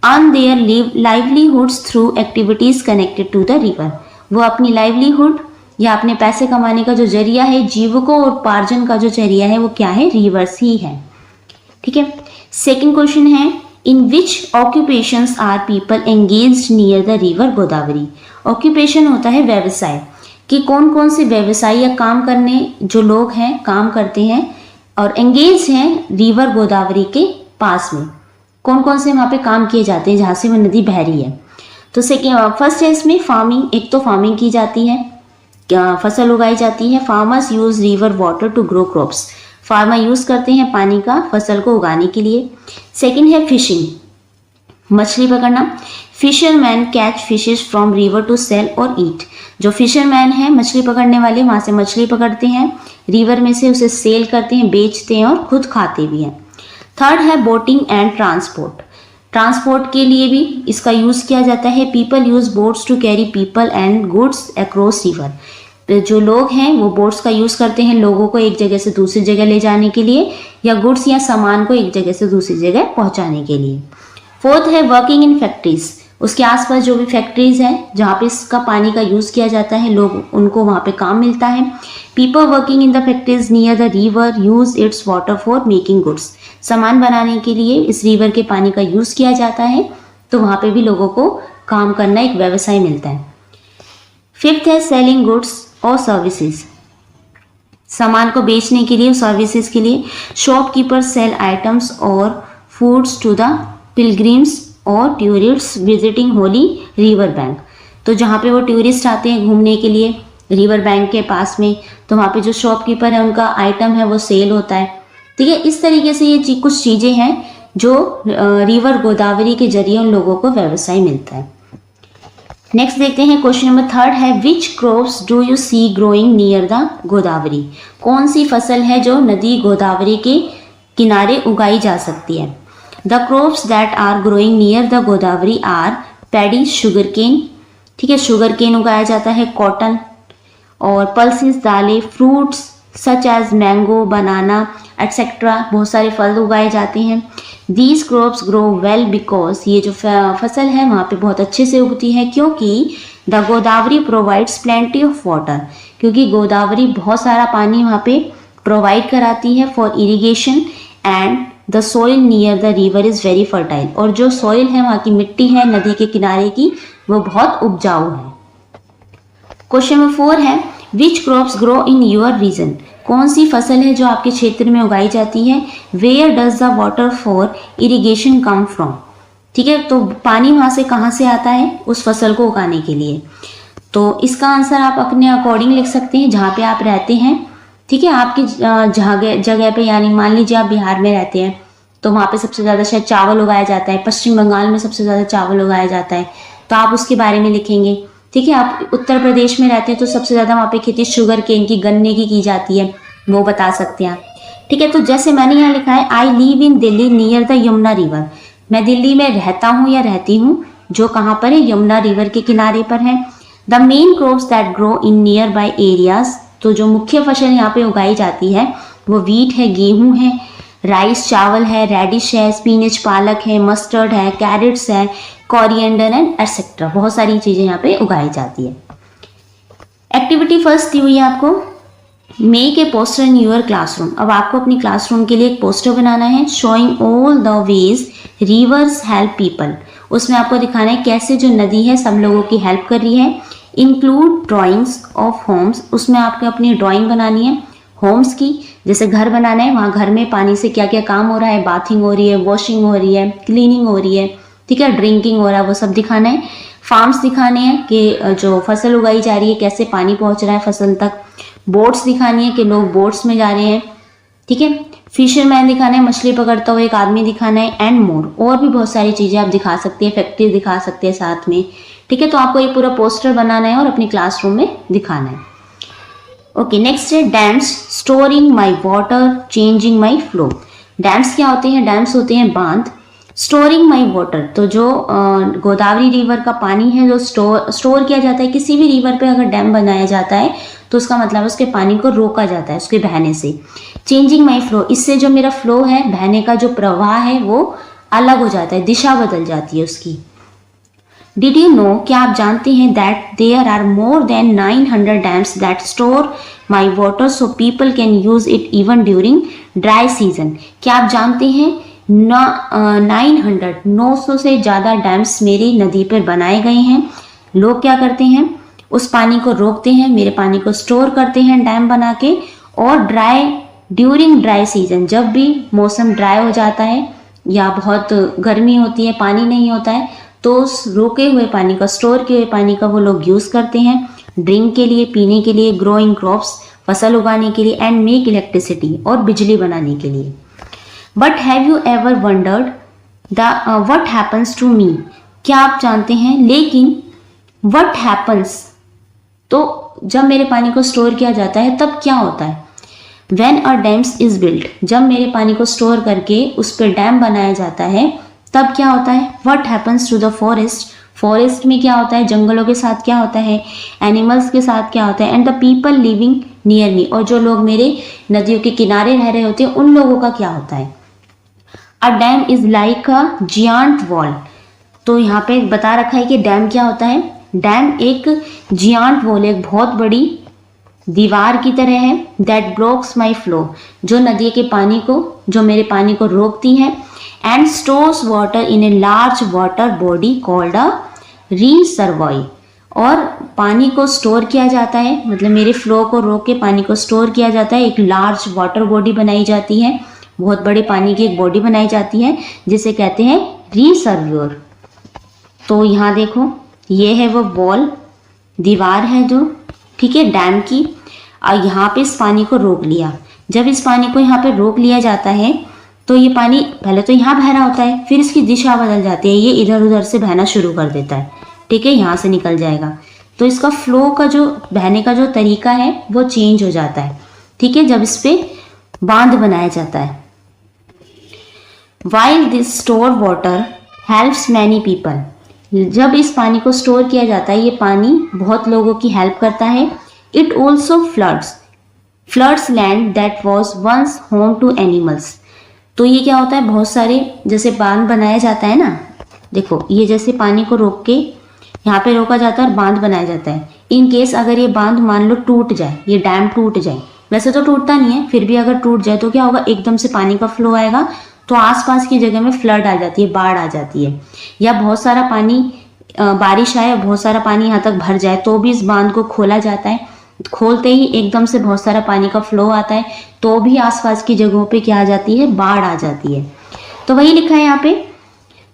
earn their livelihoods through activities connected to the river. वो अपनी लाइवलीहुड या अपने पैसे कमाने का जो जरिया है, जीविका और उपार्जन का जो जरिया है, वो क्या है, रिवर्स ही है, ठीक है। सेकेंड क्वेश्चन है, in which occupations are people engaged near the river Godavari. Occupation होता है व्यवसाय, कि कौन कौन से व्यवसाय या काम करने जो लोग हैं काम करते हैं और एंगेज हैं रिवर गोदावरी के पास में, कौन कौन से वहाँ पे काम किए जाते हैं जहाँ से वो नदी बह रही है। तो सेकेंड फर्स्ट है इसमें फार्मिंग, एक तो फार्मिंग की जाती है, फसल उगाई जाती है। Farmers use river water to grow crops, farmer use करते हैं पानी का फसल को उगाने के लिए। सेकेंड है फिशिंग, मछली पकड़ना। Fisherman catch fishes from river to sell और ईट, जो फिशरमैन है मछली पकड़ने वाले वहाँ से मछली पकड़ते हैं, रिवर में से उसे सेल करते हैं, बेचते हैं और खुद खाते भी हैं। थर्ड है बोटिंग एंड ट्रांसपोर्ट, ट्रांसपोर्ट के लिए भी इसका यूज़ किया जाता है। People use boats to carry people and goods across river, जो लोग हैं वो बोट्स का यूज़ करते हैं लोगों को एक जगह से दूसरी जगह ले जाने के लिए या गुड्स या सामान को एक जगह से दूसरी जगह पहुंचाने के लिए। फोर्थ है वर्किंग इन फैक्ट्रीज, उसके आसपास जो भी फैक्ट्रीज हैं जहाँ पे इसका पानी का यूज़ किया जाता है लोग उनको वहाँ पे काम मिलता है। People working in the factories near the river use it's water for making goods, सामान बनाने के लिए इस रिवर के पानी का यूज़ किया जाता है, तो वहाँ पे भी लोगों को काम करना एक व्यवसाय मिलता है। फिफ्थ है सेलिंग गुड्स और सर्विसेज, सामान को बेचने के लिए सर्विसेज के लिए। शॉपकीपर सेल आइटम्स और फूड्स टू द पिलग्रिम्स और tourists visiting Holi river bank, तो जहाँ पे वो टूरिस्ट आते हैं घूमने के लिए रिवर बैंक के पास में, तो वहाँ पे जो शॉपकीपर है उनका आइटम है वो सेल होता है। ठीक है, इस तरीके से ये कुछ चीज़ें हैं जो रिवर गोदावरी के जरिए उन लोगों को व्यवसाय मिलता है। नेक्स्ट देखते हैं क्वेश्चन नंबर थर्ड है which crops do you see growing near the Godavari, कौन सी फसल है जो नदी गोदावरी के किनारे उगाई जा सकती है। The crops that are growing near the Godavari are paddy sugar cane, ठीक है शुगर केन उगाया जाता है, कॉटन और पल्सेस दालें, fruits such as mango banana etcetera, बहुत सारे फल उगाए जाते हैं। These crops grow well because, ये जो फसल है वहाँ पे बहुत अच्छे से उगती है क्योंकि the Godavari provides plenty of water, क्योंकि गोदावरी बहुत सारा पानी वहाँ पे प्रोवाइड कराती है for irrigation and the soil near the river is very fertile, और जो सॉइल है वहाँ की मिट्टी है नदी के किनारे की वो बहुत उपजाऊ है। क्वेश्चन नंबर 4 है which crops grow in your region, कौन सी फसल है जो आपके क्षेत्र में उगाई जाती है। Where does the water for irrigation come from, ठीक है तो पानी वहाँ से कहाँ से आता है उस फसल को उगाने के लिए। तो इसका आंसर आप अपने अकॉर्डिंग लिख सकते हैं जहाँ पे आप रहते हैं। ठीक है, आपकी जगह पे, यानी मान लीजिए आप बिहार में रहते हैं तो वहाँ पे सबसे ज़्यादा शायद चावल उगाया जाता है, पश्चिम बंगाल में सबसे ज़्यादा चावल उगाया जाता है तो आप उसके बारे में लिखेंगे। ठीक है, आप उत्तर प्रदेश में रहते हैं तो सबसे ज़्यादा वहाँ पे खेती शुगर केन की, गन्ने की जाती है, वो बता सकते हैं आप। ठीक है, तो जैसे मैंने यहाँ लिखा है I live in Delhi near the Yamuna river, मैं दिल्ली में रहता हूँ या रहती हूँ जो कहाँ पर है, यमुना रिवर के किनारे पर है। The main crops that grow in near by areas, तो जो मुख्य फसल यहाँ पे उगाई जाती है वो वीट है, गेहूँ है, राइस चावल है, रेडिश है, स्पिनच पालक है, मस्टर्ड है, कैरेट्स है, कोरिएंडर एंड एटसेट्रा, बहुत सारी चीज़ें यहाँ पे उगाई जाती है। एक्टिविटी फर्स्ट दी हुई है आपको make a poster in your classroom, अब आपको अपनी क्लासरूम के लिए एक पोस्टर बनाना है showing all the ways reverse help people, उसमें आपको दिखाना है कैसे जो नदी है सब लोगों की हेल्प कर रही है। इंक्लूड ड्राइंग्स ऑफ होम्स, उसमें आपको अपनी ड्राइंग बनानी है होम्स की, जैसे घर बनाना है वहाँ घर में पानी से क्या क्या काम हो रहा है, बाथिंग हो रही है, वॉशिंग हो रही है, क्लीनिंग हो रही है, ठीक है ड्रिंकिंग हो रहा है, वो सब दिखाना है। फार्म्स दिखाने हैं कि जो फसल उगाई जा रही है कैसे पानी पहुँच रहा है फसल तक। बोट्स दिखानी है कि लोग बोट्स में जा रहे हैं। ठीक है, फिशरमैन दिखाना है, मछली पकड़ता हुआ एक आदमी दिखाना है एंड मोर, और भी बहुत सारी चीज़ें आप दिखा सकते हैं, फैक्ट्री दिखा सकते हैं साथ में। ठीक है, तो आपको ये पूरा पोस्टर बनाना है और अपनी क्लासरूम में दिखाना है। ओके, नेक्स्ट है dams storing my water changing my flow. Dams क्या होते हैं, डैम्स होते हैं बांध। स्टोरिंग माई वाटर, तो जो गोदावरी रिवर का पानी है जो स्टोर किया जाता है, किसी भी रिवर पे अगर डैम बनाया जाता है तो उसका मतलब उसके पानी को रोका जाता है उसके बहने से। चेंजिंग माई फ्लो, इससे जो मेरा फ्लो है बहने का जो प्रवाह है वो अलग हो जाता है, दिशा बदल जाती है उसकी। डिड यू नो, क्या आप जानते हैं that there are more than 900 dams that store my water so people can use it even during dry season. क्या आप जानते हैं 900 से ज़्यादा डैम्स मेरी नदी पर बनाए गए हैं लोग क्या करते हैं, उस पानी को रोकते हैं, मेरे पानी को स्टोर करते हैं डैम बना के, और ड्यूरिंग ड्राई सीजन, जब भी मौसम ड्राई हो जाता है या बहुत गर्मी होती है, पानी नहीं होता है, तो उस रोके हुए पानी का, स्टोर किए हुए पानी का वो लोग यूज़ करते हैं ड्रिंक के लिए, पीने के लिए, ग्रोइंग क्रॉप्स, फसल उगाने के लिए, एंड मेक इलेक्ट्रिसिटी, और बिजली बनाने के लिए। But have you ever wondered what happens to me, क्या आप जानते हैं, लेकिन व्हाट हैपन्स, तो जब मेरे पानी को स्टोर किया जाता है तब क्या होता है। When a dam is built, जब मेरे पानी को स्टोर करके उस पर डैम बनाया जाता है तब क्या होता है। What happens to the forest, forest में क्या होता है, जंगलों के साथ क्या होता है, एनिमल्स के साथ क्या होता है, and the people living near me, और जो लोग मेरे नदियों के किनारे रह रहे होते हैं उन लोगों का क्या होता है। A dam is like a giant wall, तो यहाँ पे बता रखा है कि डैम क्या होता है। डैम एक जियांट वॉल, एक बहुत बड़ी दीवार की तरह है, दैट ब्लॉक्स माई फ्लो, जो नदी के पानी को, जो मेरे पानी को रोकती है, and stores water in a large water body called a reservoir, और पानी को स्टोर किया जाता है, मतलब मेरे फ्लो को रोक के पानी को स्टोर किया जाता है, एक लार्ज वाटर बॉडी बनाई जाती है, बहुत बड़े पानी की एक बॉडी बनाई जाती है जिसे कहते हैं रिसर्वोयर। तो यहाँ देखो, ये है वो वॉल, दीवार है जो, ठीक है, डैम की, और यहाँ पे इस पानी को रोक लिया। जब इस पानी को यहाँ पे रोक लिया जाता है तो ये पानी पहले तो यहाँ बह रहा होता है, फिर इसकी दिशा बदल जाती है, ये इधर उधर से बहना शुरू कर देता है, ठीक है, यहाँ से निकल जाएगा, तो इसका फ्लो का जो बहने का जो तरीका है वो चेंज हो जाता है, ठीक है, जब इस पे बांध बनाया जाता है। While this store water helps many people, जब इस पानी को स्टोर किया जाता है ये पानी बहुत लोगों की हेल्प करता है। It also floods land that was once home to animals, तो ये क्या होता है, बहुत सारे जैसे बांध बनाया जाता है ना, देखो ये जैसे पानी को रोक के यहाँ पे रोका जाता है और बांध बनाया जाता है। इन केस अगर ये बांध मान लो टूट जाए, ये डैम टूट जाए, वैसे तो टूटता नहीं है, फिर भी अगर टूट जाए तो क्या होगा, एकदम से पानी का फ्लो आएगा तो आसपास की जगह में फ्लड आ जाती है, बाढ़ आ जाती है, या बहुत सारा पानी, बारिश आए, बहुत सारा पानी यहाँ तक भर जाए तो भी इस बांध को खोला जाता है, खोलते ही एकदम से बहुत सारा पानी का फ्लो आता है तो भी आसपास की जगहों पे क्या आ जाती है, बाढ़ आ जाती है। तो वही लिखा है यहाँ पे,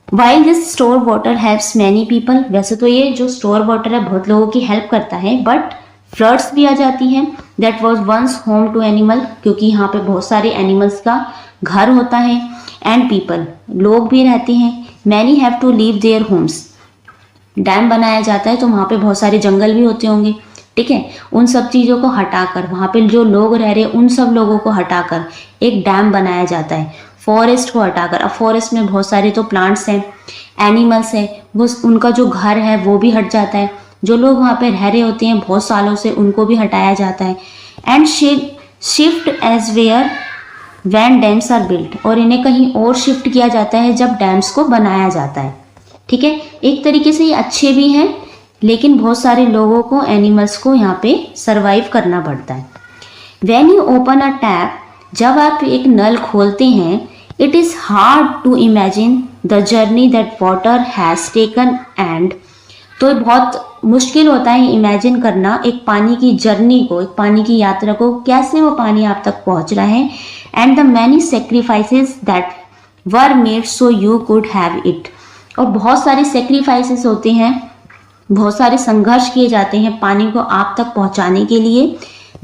while this store water helps many people, वैसे तो ये जो स्टोर वाटर है बहुत लोगों की हेल्प करता है, बट फ्लड्स भी आ जाती है, that was once home to animal, क्योंकि यहाँ पे बहुत सारे एनिमल्स का घर होता है, एंड पीपल, लोग भी रहते हैं, many have to leave their homes, dam बनाया जाता है तो वहाँ पे बहुत सारे जंगल भी होते होंगे, ठीक है, उन सब चीज़ों को हटाकर, वहाँ पे जो लोग रह रहे हैं उन सब लोगों को हटाकर एक डैम बनाया जाता है, फॉरेस्ट को हटाकर। अब फॉरेस्ट में बहुत सारे तो प्लांट्स हैं, एनिमल्स हैं, वो उनका जो घर है वो भी हट जाता है, जो लोग वहाँ पे रह रहे होते हैं बहुत सालों से उनको भी हटाया जाता है, and shift as where when dams are built, और इन्हें कहीं और शिफ्ट किया जाता है जब डैम्स को बनाया जाता है, ठीक है। एक तरीके से ये अच्छे भी हैं, लेकिन बहुत सारे लोगों को, एनिमल्स को यहाँ पे सरवाइव करना पड़ता है। When you open a tap, जब आप एक नल खोलते हैं, it is hard to imagine the journey that water has taken and, तो बहुत मुश्किल होता है इमेजिन करना एक पानी की जर्नी को, एक पानी की यात्रा को, कैसे वो पानी आप तक पहुंच रहा है, and the many sacrifices that were made so you could have it, और बहुत सारे सेक्रीफाइसेस होते हैं, बहुत सारे संघर्ष किए जाते हैं पानी को आप तक पहुंचाने के लिए।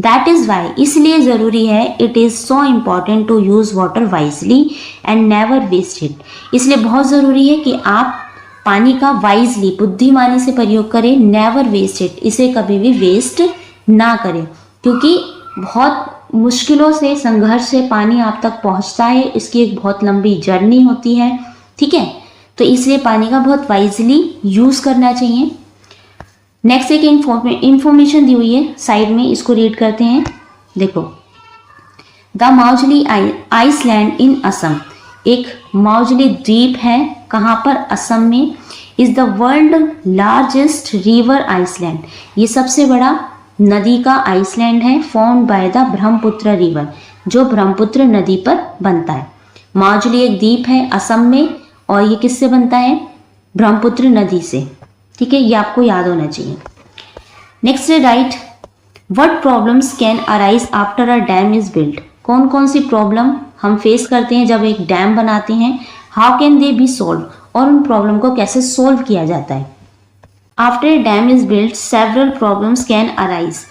दैट इज़ वाई, इसलिए ज़रूरी है, it is so important to use water wisely and never waste it, इसलिए बहुत ज़रूरी है कि आप पानी का वाइजली, बुद्धिमानी से प्रयोग करें, नेवर वेस्ट इट, इसे कभी भी वेस्ट ना करें, क्योंकि बहुत मुश्किलों से, संघर्ष से पानी आप तक पहुंचता है, इसकी एक बहुत लंबी जर्नी होती है, ठीक है, तो इसलिए पानी का बहुत वाइजली यूज़ करना चाहिए। नेक्स्ट एक इंफॉर्मेशन दी हुई है साइड में, इसको रीड करते हैं। देखो, the Majuli island in Assam, एक माउजली द्वीप है, कहाँ पर, असम में, is the world largest river island, ये सबसे बड़ा नदी का आइसलैंड है, formed by the Brahmaputra river, जो ब्रह्मपुत्र नदी पर बनता है। माउजली एक द्वीप है असम में, और ये किससे बनता है, ब्रह्मपुत्र नदी से, ठीक है, ये आपको याद होना चाहिए। नेक्स्ट है right what problems can arise after a dam is built. कौन कौन सी प्रॉब्लम हम फेस करते हैं जब एक डैम बनाते हैं, how can they B solve, और उन प्रॉब्लम को कैसे सोल्व किया जाता है। After a dam is built several problems can arise.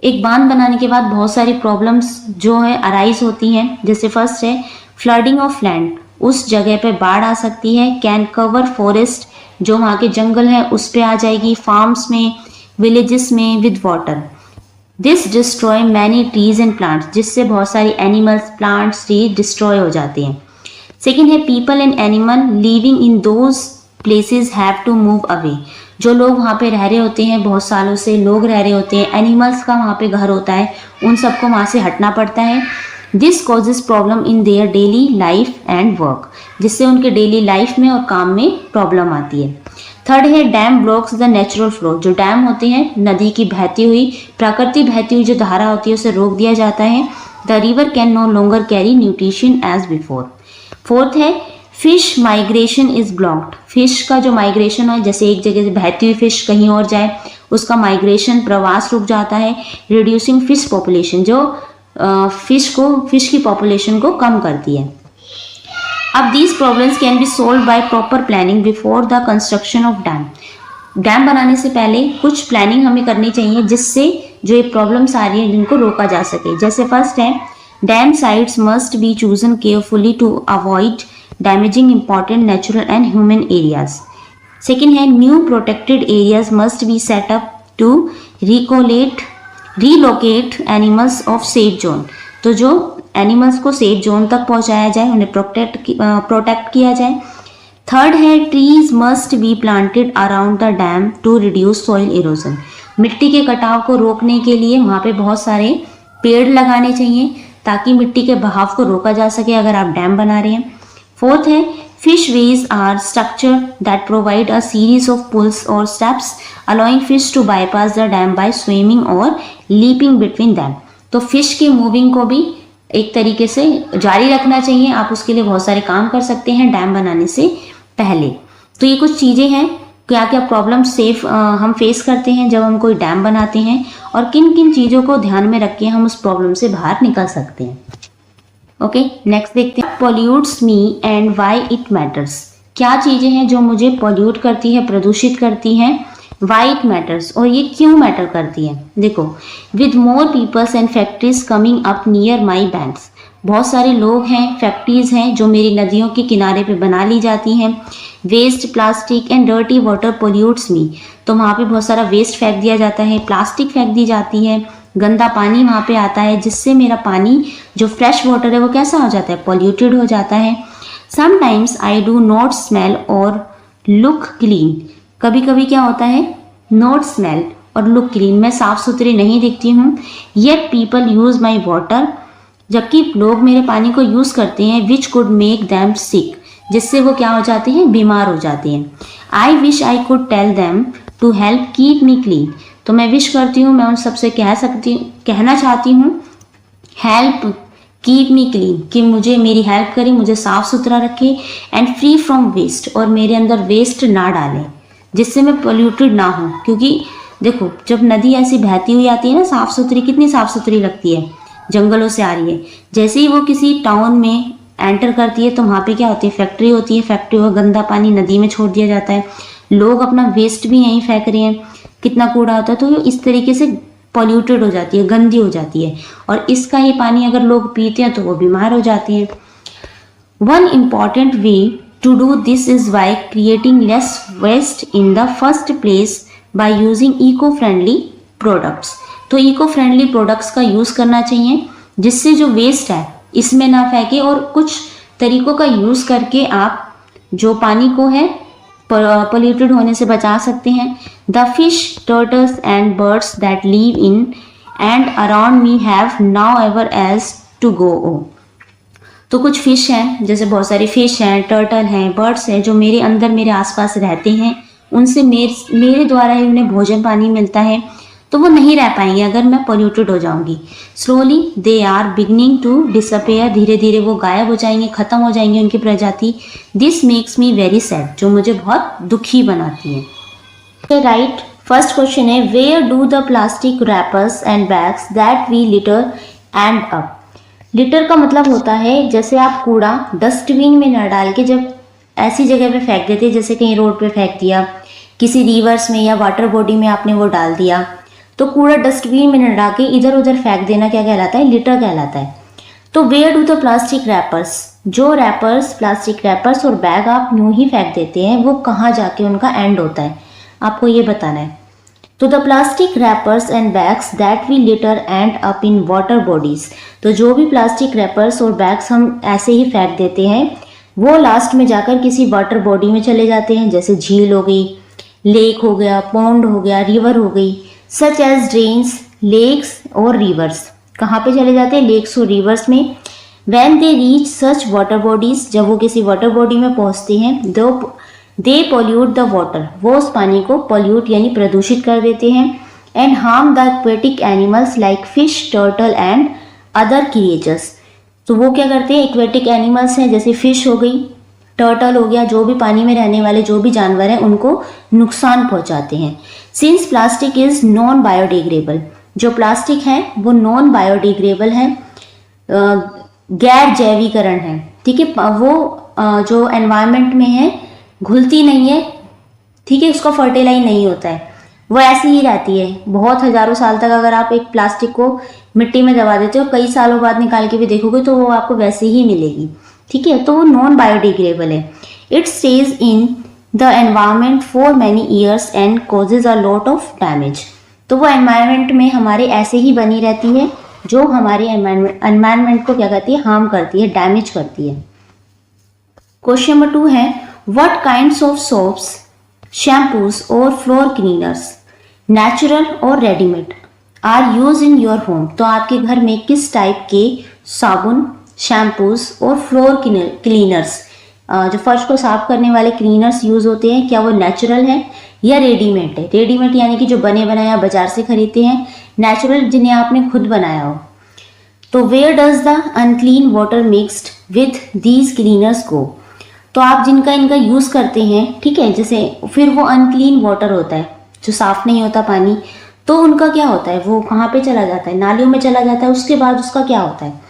एक बांध बनाने के बाद बहुत सारी प्रॉब्लम्स जो है अराइज होती हैं। जैसे फर्स्ट है फ्लडिंग ऑफ लैंड, उस जगह पे बाढ़ आ सकती है। कैन कवर फॉरेस्ट, जो वहाँ के जंगल है उस पे आ जाएगी। फार्म्स में, विलेजेस में with water. This destroy many trees and plants, जिससे बहुत सारी एनिमल्स, प्लांट्स, ट्रीज डिस्ट्रॉय हो जाते हैं। सेकेंड है people and animal living in those places have to move away. जो लोग वहाँ पे रह रहे होते हैं, बहुत सालों से लोग रह रहे होते हैं, एनिमल्स का वहाँ पे घर होता है, उन सबको वहाँ से हटना पड़ता है। This causes problem in their daily life and work, जिससे उनके डेली लाइफ में और काम में प्रॉब्लम आती है। थर्ड है dam blocks the natural flow. जो डैम होते हैं, नदी की बहती हुई, प्राकृतिक बहती हुई जो धारा होती है, उसे रोक दिया जाता है। The river can no longer carry nutrition as before. Fourth है fish migration is blocked. Fish का जो माइग्रेशन है, जैसे एक जगह से बहती हुई फिश कहीं और जाए, उसका माइग्रेशन, प्रवास रुक जाता है। रिड्यूसिंग फिश पॉपुलेशन, जो फिश की पॉपुलेशन को कम करती है। अब these problems can be solve by proper planning before the construction of dam. Dam बनाने से पहले कुछ प्लानिंग हमें करनी चाहिए, जिससे जो ये प्रॉब्लम्स आ रही हैं जिनको रोका जा सके। जैसे फर्स्ट है dam sites must be chosen carefully to avoid damaging important natural and human areas. Second है new protected areas must be set up to relocate animals of safe zone. तो जो एनिमल्स को सेफ जोन तक पहुंचाया जाए, उन्हें protect किया जाए। थर्ड है trees must be planted around the dam to reduce soil erosion. मिट्टी के कटाव को रोकने के लिए वहाँ पे बहुत सारे पेड़ लगाने चाहिए, ताकि मिट्टी के बहाव को रोका जा सके अगर आप डैम बना रहे हैं। फोर्थ है fish ways are structure that provide a series of pools और steps allowing fish to bypass the dam by swimming और लीपिंग बिटवीन दैम। तो फिश की मूविंग को भी एक तरीके से जारी रखना चाहिए। आप उसके लिए बहुत सारे काम कर सकते हैं डैम बनाने से पहले। तो ये कुछ चीज़ें हैं, क्या क्या प्रॉब्लम हम फेस करते हैं जब हम कोई डैम बनाते हैं, और किन किन चीज़ों को ध्यान में रख के हम उस प्रॉब्लम से बाहर निकल सकते हैं। ओके, नेक्स्ट देखते हैं pollutes me and why it matters. क्या चीज़ें हैं जो मुझे पॉल्यूट करती है, प्रदूषित करती हैं, वाई इट मैटर्स, और ये क्यों मैटर करती है। देखो, with more peoples and factories coming up near my banks. बहुत सारे लोग हैं, फैक्ट्रीज हैं जो मेरी नदियों के किनारे पे बना ली जाती हैं। Waste, plastic and dirty water pollutes me. तो वहाँ पे बहुत सारा वेस्ट फेंक दिया जाता है, प्लास्टिक फेंक दी जाती है, गंदा पानी वहाँ पे आता है, जिससे मेरा पानी जो फ्रेश वाटर है वो कैसा हो जाता है, पॉल्यूटेड हो जाता है। Sometimes I do not smell और लुक क्लीन। कभी कभी क्या होता है, नॉट स्मेल और लुक क्लीन, मैं साफ सुथरी नहीं दिखती हूँ। Yet people use my water, जबकि लोग मेरे पानी को यूज करते हैं, विच कुड मेक दैम सिक, जिससे वो क्या हो जाते हैं, बीमार हो जाते हैं। I wish I could tell them to help keep me clean. तो मैं विश करती हूँ, मैं उन सबसे कहना चाहती हूँ, हेल्प कीप मी क्लीन, कि मुझे मेरी हेल्प करें, मुझे साफ सुथरा रखे, एंड फ्री फ्रॉम वेस्ट, और मेरे अंदर वेस्ट ना डालें, जिससे मैं पोल्यूटेड ना हूँ। क्योंकि देखो, जब नदी ऐसी बहती हुई आती है ना, साफ सुथरी, कितनी साफ सुथरी लगती है, जंगलों से आ रही है। जैसे ही वो किसी टाउन में एंटर करती है, तो वहाँ पे क्या होती है, फैक्ट्री होती है, फैक्ट्री का गंदा पानी नदी में छोड़ दिया जाता है, लोग अपना वेस्ट भी यहीं फेंक रहे हैं, कितना कूड़ा होता है, तो इस तरीके से पॉल्यूटेड हो जाती है, गंदी हो जाती है, और इसका ही पानी अगर लोग पीते हैं तो वो बीमार हो जाते हैं। One important way to do this is by creating less waste in the first place by using eco friendly products. तो इको फ्रेंडली प्रोडक्ट्स का यूज़ करना चाहिए, जिससे जो वेस्ट है इसमें ना फेंके, और कुछ तरीकों का यूज़ करके आप जो पानी को है पोल्यूटेड होने से बचा सकते हैं। The fish, turtles and birds that live in and around me have now ever age to go. तो कुछ फिश हैं, जैसे बहुत सारी फिश हैं, टर्टल हैं, बर्ड्स हैं, जो मेरे अंदर, मेरे आसपास रहते हैं, उनसे मेरे द्वारा ही उन्हें भोजन पानी मिलता है, तो वो नहीं रह पाएंगे अगर मैं पोल्यूटेड हो जाऊंगी। Slowly they are beginning to disappear, धीरे धीरे वो गायब हो जाएंगे, खत्म हो जाएंगे उनकी प्रजाति। This makes me very sad, जो मुझे बहुत दुखी बनाती है। राइट। फर्स्ट क्वेश्चन है, where do the plastic wrappers and bags that we litter end up. Litter का मतलब होता है जैसे आप कूड़ा डस्टबिन में न डाल के जब ऐसी जगह पे फेंक देते, जैसे कहीं रोड पे फेंक दिया, किसी रिवर्स में या वाटर बॉडी में आपने वो डाल दिया, तो कूड़ा डस्टबिन में न डाल के इधर उधर फेंक देना क्या कहलाता है? लिटर कहलाता है। तो where do the plastic wrappers, जो रैपर्स, प्लास्टिक रैपर्स और बैग आप यूं ही फेंक देते हैं, वो कहाँ जाके उनका एंड होता है, आपको ये बताना है। तो the plastic wrappers and bags that we litter end up in water bodies, तो जो भी प्लास्टिक रैपर्स और बैग्स हम ऐसे ही फेंक देते हैं, वो लास्ट में जाकर किसी वाटर बॉडी में चले जाते हैं, जैसे झील हो गई, लेक हो गया, पॉन्ड हो गया, रिवर हो गई, सच एज ड्रेन्स, लेक्स और रिवर्स। कहाँ पे चले जाते हैं? लेक्स और रिवर्स में। When they reach such water bodies, जब वो किसी वाटर बॉडी में पहुंचते हैं, दे पोल्यूट द वाटर, वो उस पानी को पोल्यूट यानी प्रदूषित कर देते हैं, and harm the aquatic animals like fish, turtle and other creatures. तो वो क्या करते हैं? एक्वेटिक एनिमल्स हैं, जैसे फिश हो गई, टर्टल हो गया, जो भी पानी में रहने वाले जो भी जानवर हैं, उनको नुकसान पहुंचाते हैं। Since plastic is non biodegradable, जो प्लास्टिक है वो नॉन बायोडिग्रेडेबल है, गैर जैवीकरण है, ठीक है, वो जो एनवायरनमेंट में है घुलती नहीं है, ठीक है, उसका फर्टिलाइज नहीं होता है, वो ऐसी ही रहती है। बहुत हजारों साल तक अगर आप एक प्लास्टिक को मिट्टी में दबा देते हो, कई सालों बाद निकाल के भी देखोगे तो वो आपको वैसे ही मिलेगी, ठीक है, तो वो नॉन बायोडिग्रेडेबल है। It stage in the environment for many years and causes a lot of damage, तो वो एनवायरनमेंट में हमारे ऐसे ही बनी रहती है, जो हमारे एनवायरनमेंट को क्या करती है? हार्म करती है, डैमेज करती है। क्वेश्चन नंबर 2 है, what kinds of soaps, shampoos और फ्लोर क्लीनर्स, नेचुरल और readymade, are use in your home. तो आपके घर में किस टाइप के साबुन, शैम्पूज और फ्लोर क्लीनर्स, जो फर्श को साफ करने वाले क्लीनर्स यूज होते हैं, क्या वो नेचुरल है या रेडीमेड है? रेडीमेड यानी कि जो बने बनाए आप बाजार से खरीदते हैं, नेचुरल जिन्हें आपने खुद बनाया हो। तो where does the unclean water mixed with these cleaners go, तो आप जिनका इनका यूज करते हैं, ठीक है, जैसे फिर वो अनक्लीन वाटर होता है, जो साफ नहीं होता पानी, तो उनका क्या होता है? वो कहाँ पे चला जाता है? नालियों में चला जाता है। उसके बाद उसका क्या होता है?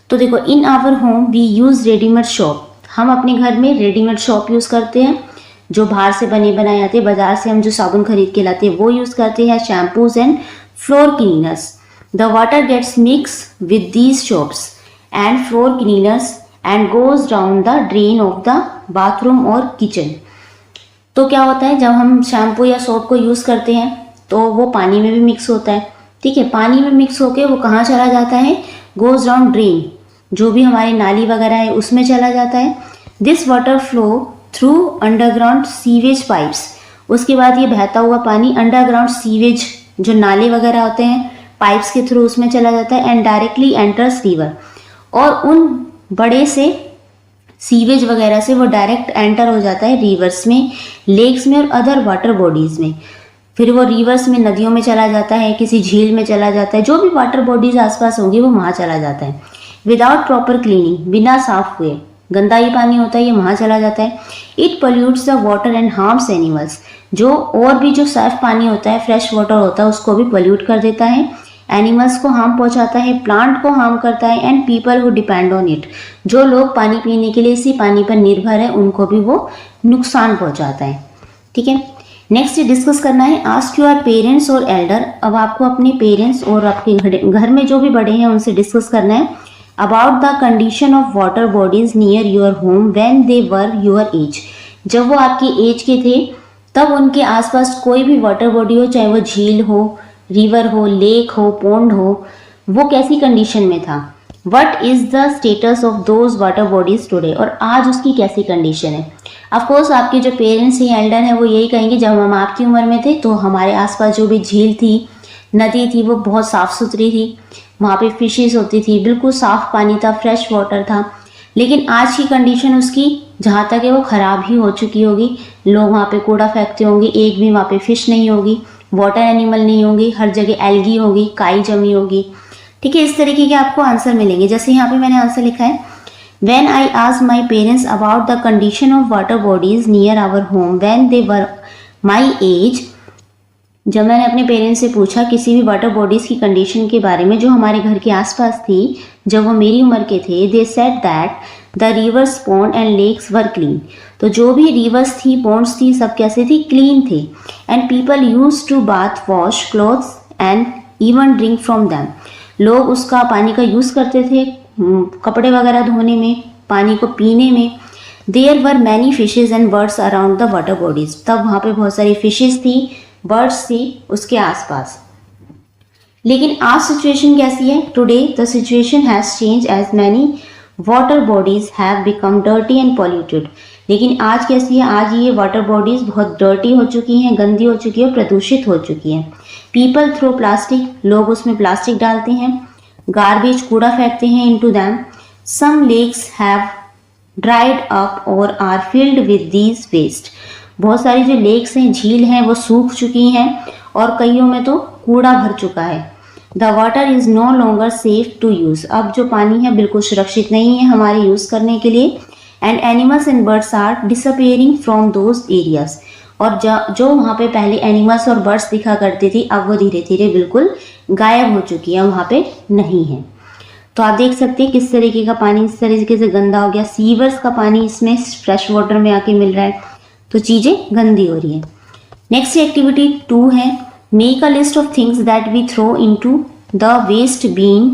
तो देखो, in our home we use readymade shop, हम अपने घर में रेडीमेड शॉप यूज करते हैं, जो बाहर से बने बनाए आते हैं, बाजार से हम जो साबुन खरीद के लाते हैं वो यूज करते हैं, shampoos and floor cleaners. The water gets mix with these shops and floor cleaners and goes down the drain of the bathroom और किचन। तो क्या होता है, जब हम शैम्पू या सोप को यूज करते हैं तो वो पानी में भी मिक्स होता है, ठीक है, पानी में मिक्स होके वो कहाँ चला जाता है? गोज डाउन ड्रेन, जो भी हमारी नाली वगैरह है उसमें चला जाता है। This water flow through underground sewage pipes, उसके बाद ये बहता हुआ पानी अंडरग्राउंड सीवेज, जो नाले वगैरह होते हैं, पाइप्स के थ्रू उसमें चला जाता है, एंड डायरेक्टली एंटर्स रिवर, और उन बड़े से सीवेज वगैरह से वो डायरेक्ट एंटर हो जाता है रिवर्स में, लेक्स में और अदर वाटर बॉडीज में। फिर वो रिवर्स में, नदियों में चला जाता है, किसी झील में चला जाता है, जो भी वाटर बॉडीज आसपास होंगी वो वहाँ चला जाता है। विदाउट प्रॉपर क्लीनिंग, बिना साफ हुए, गंदा ही पानी होता है, ये वहाँ चला जाता है। It pollutes the water and harms animals, जो और भी जो साफ पानी होता है, फ्रेश वाटर होता है, उसको भी पोल्यूट कर देता है, एनिमल्स को हार्म पहुंचाता है, प्लांट को हार्म करता है, and people who depend on it, जो लोग पानी पीने के लिए इसी पानी पर निर्भर है, उनको भी वो नुकसान पहुंचाता है, ठीक है। नेक्स्ट डिस्कस करना है, आस्क योर पेरेंट्स और एल्डर। अब आपको अपने पेरेंट्स और आपके घर में जो भी बड़े हैं उनसे डिस्कस करना है about the condition of water bodies near your home when they were your age. जब वो आपकी एज के थे तब उनके आसपास कोई भी वाटर बॉडी हो, चाहे वो झील हो, रिवर हो, लेक हो, पॉन्ड हो, वो कैसी कंडीशन में था। What is the status of those water bodies today, और आज उसकी कैसी कंडीशन है। ऑफकोर्स आपके जो पेरेंट्स हैं, एल्डर हैं, वो यही कहेंगे जब हम आपकी उम्र में थे तो हमारे आसपास जो भी झील थी, नदी थी, वो बहुत साफ सुथरी थी, वहाँ पे फिशेस होती थी, बिल्कुल साफ पानी था, फ्रेश वाटर था। लेकिन आज की कंडीशन उसकी जहाँ तक है वो ख़राब ही हो चुकी होगी। लोग वहाँ पे कूड़ा फेंकते होंगे, एक भी वहाँ पे फिश नहीं होगी, वाटर एनिमल नहीं होंगी, हर जगह एल्गी होगी, काई जमी होगी, ठीक है। इस तरीके के आपको आंसर मिलेंगे। जैसे यहाँ पे मैंने आंसर लिखा है, When I asked my parents about the condition of water bodies near our home when they were my age, जब मैंने अपने पेरेंट्स से पूछा किसी भी वाटर बॉडीज की कंडीशन के बारे में जो हमारे घर के आसपास थी, जब वो मेरी उम्र के थे, they said that the rivers, pond and lakes were clean. तो जो भी रिवर्स थी, पॉन्ड्स थी, सब कैसे थी? क्लीन थे। And people use to bath, wash clothes and even drink from them. लोग उसका पानी का यूज़ करते थे कपड़े वगैरह धोने में, पानी को पीने में। There were many fishes and birds around the water bodies. तब वहाँ पे बहुत सारी फिशेज थी, बर्ड्स थी उसके आसपास। लेकिन आज सिचुएशन कैसी है? Today the situation has change as many water bodies have become dirty and polluted. लेकिन आज कैसी है? आज ये वाटर बॉडीज बहुत डर्टी हो चुकी हैं, गंदी हो चुकी है, प्रदूषित हो चुकी हैं। पीपल थ्रो प्लास्टिक, लोग उसमें प्लास्टिक डालते हैं। गार्बेज, कूड़ा फेंकते हैं into them. Some lakes have dried up और are filled with these waste. बहुत सारी जो लेक्स हैं, झील हैं, वो सूख चुकी हैं और कईयों में तो कूड़ा भर चुका है। The water is no longer safe to use. अब जो पानी है बिल्कुल सुरक्षित नहीं है हमारे यूज़ करने के लिए। And animals and birds are disappearing from those areas. और जो वहाँ पे पहले एनिमल्स और बर्ड्स दिखा करती थी, अब वो धीरे धीरे बिल्कुल गायब हो चुकी है, वहाँ पे नहीं है। तो आप देख सकते हैं किस तरीके का पानी इस तरीके से गंदा हो गया। सीवर्स का पानी इसमें फ्रेश वाटर में आके मिल रहा है, तो चीज़ें गंदी हो रही है। नेक्स्ट एक्टिविटी 2 है, make a list of things that we throw into the waste bin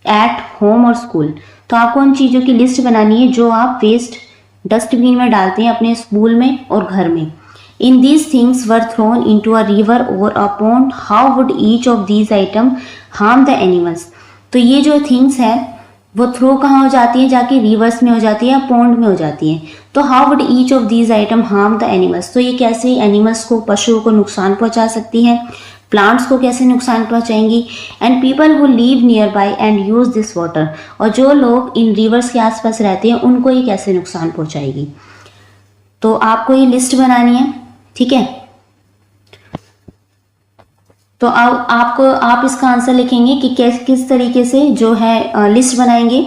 at home और स्कूल। तो आपको उन चीज़ों की लिस्ट बनानी है जो आप वेस्ट डस्टबिन में डालते हैं अपने स्कूल में और घर में। In these things were thrown into a river और a pond, how would each of these item harm the animals. तो ये जो थिंग्स है वो थ्रो कहाँ हो जाती है? जाके रिवर्स में हो जाती है या पॉन्ड में हो जाती है। तो how would each of these item harm the animals. तो ये कैसे एनिमल्स को, पशुओं को नुकसान पहुंचा सकती है, प्लांट्स को कैसे नुकसान पहुंचाएंगी। And people who live near by and use this water. और जो लोग इन रिवर्स के आसपास रहते हैं उनको ये कैसे नुकसान पहुंचाएगी। तो आपको ये लिस्ट बनानी है, ठीक है। तो आप इसका आंसर लिखेंगे कि किस तरीके से जो है लिस्ट बनाएंगे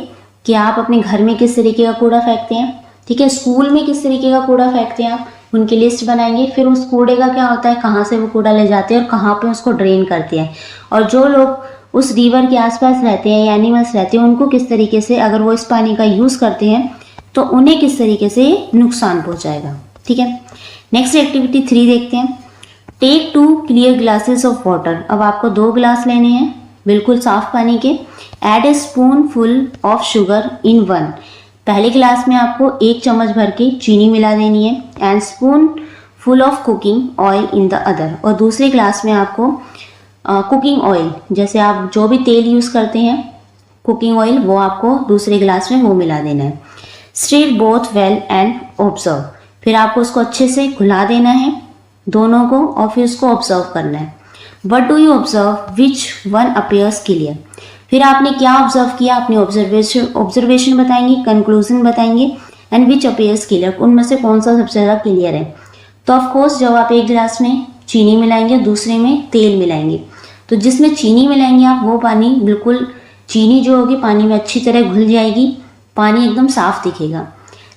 कि आप अपने घर में किस तरीके का कूड़ा फेंकते हैं, ठीक है। स्कूल में किस तरीके का कूड़ा फेंकते हैं आप, उनकी लिस्ट बनाएंगे। फिर उस कूड़े का क्या होता है, कहाँ से वो कूड़ा ले जाते हैं और कहाँ पे उसको ड्रेन करते हैं। और जो लोग उस रिवर के आसपास रहते हैं या एनिमल्स रहते हैं उनको किस तरीके से, अगर वो इस पानी का यूज़ करते हैं तो उन्हें किस तरीके से नुकसान पहुँचाएगा, ठीक है। नेक्स्ट एक्टिविटी 3 देखते हैं। Take 2 clear glasses of water. अब आपको 2 गिलास लेने हैं बिल्कुल साफ पानी के। Add a spoonful of sugar in 1। पहले गिलास में आपको 1 चम्मच भर के चीनी मिला देनी है। And spoon full of cooking oil in the other. और दूसरे गिलास में आपको कुकिंग ऑयल, जैसे आप जो भी तेल यूज़ करते हैं कुकिंग ऑयल, वो आपको दूसरे गिलास में वो मिला देना है। Stir both well and observe. फिर आपको उसको अच्छे से घुला देना है दोनों को और फिर उसको ऑब्जर्व करना है। What do you observe, which one appears clear. फिर आपने क्या ऑब्जर्व किया, अपनी ऑब्जर्वेशन बताएंगे, कंक्लूजन बताएंगे। एंड विच अपीयर्स क्लियर, उनमें से कौन सा सबसे ज़्यादा क्लियर है। तो ऑफकोर्स जब आप एक गिलास में चीनी मिलाएंगे, दूसरे में तेल मिलाएंगे, तो जिसमें चीनी मिलाएंगे आप वो पानी बिल्कुल, चीनी जो होगी पानी में अच्छी तरह घुल जाएगी, पानी एकदम साफ दिखेगा।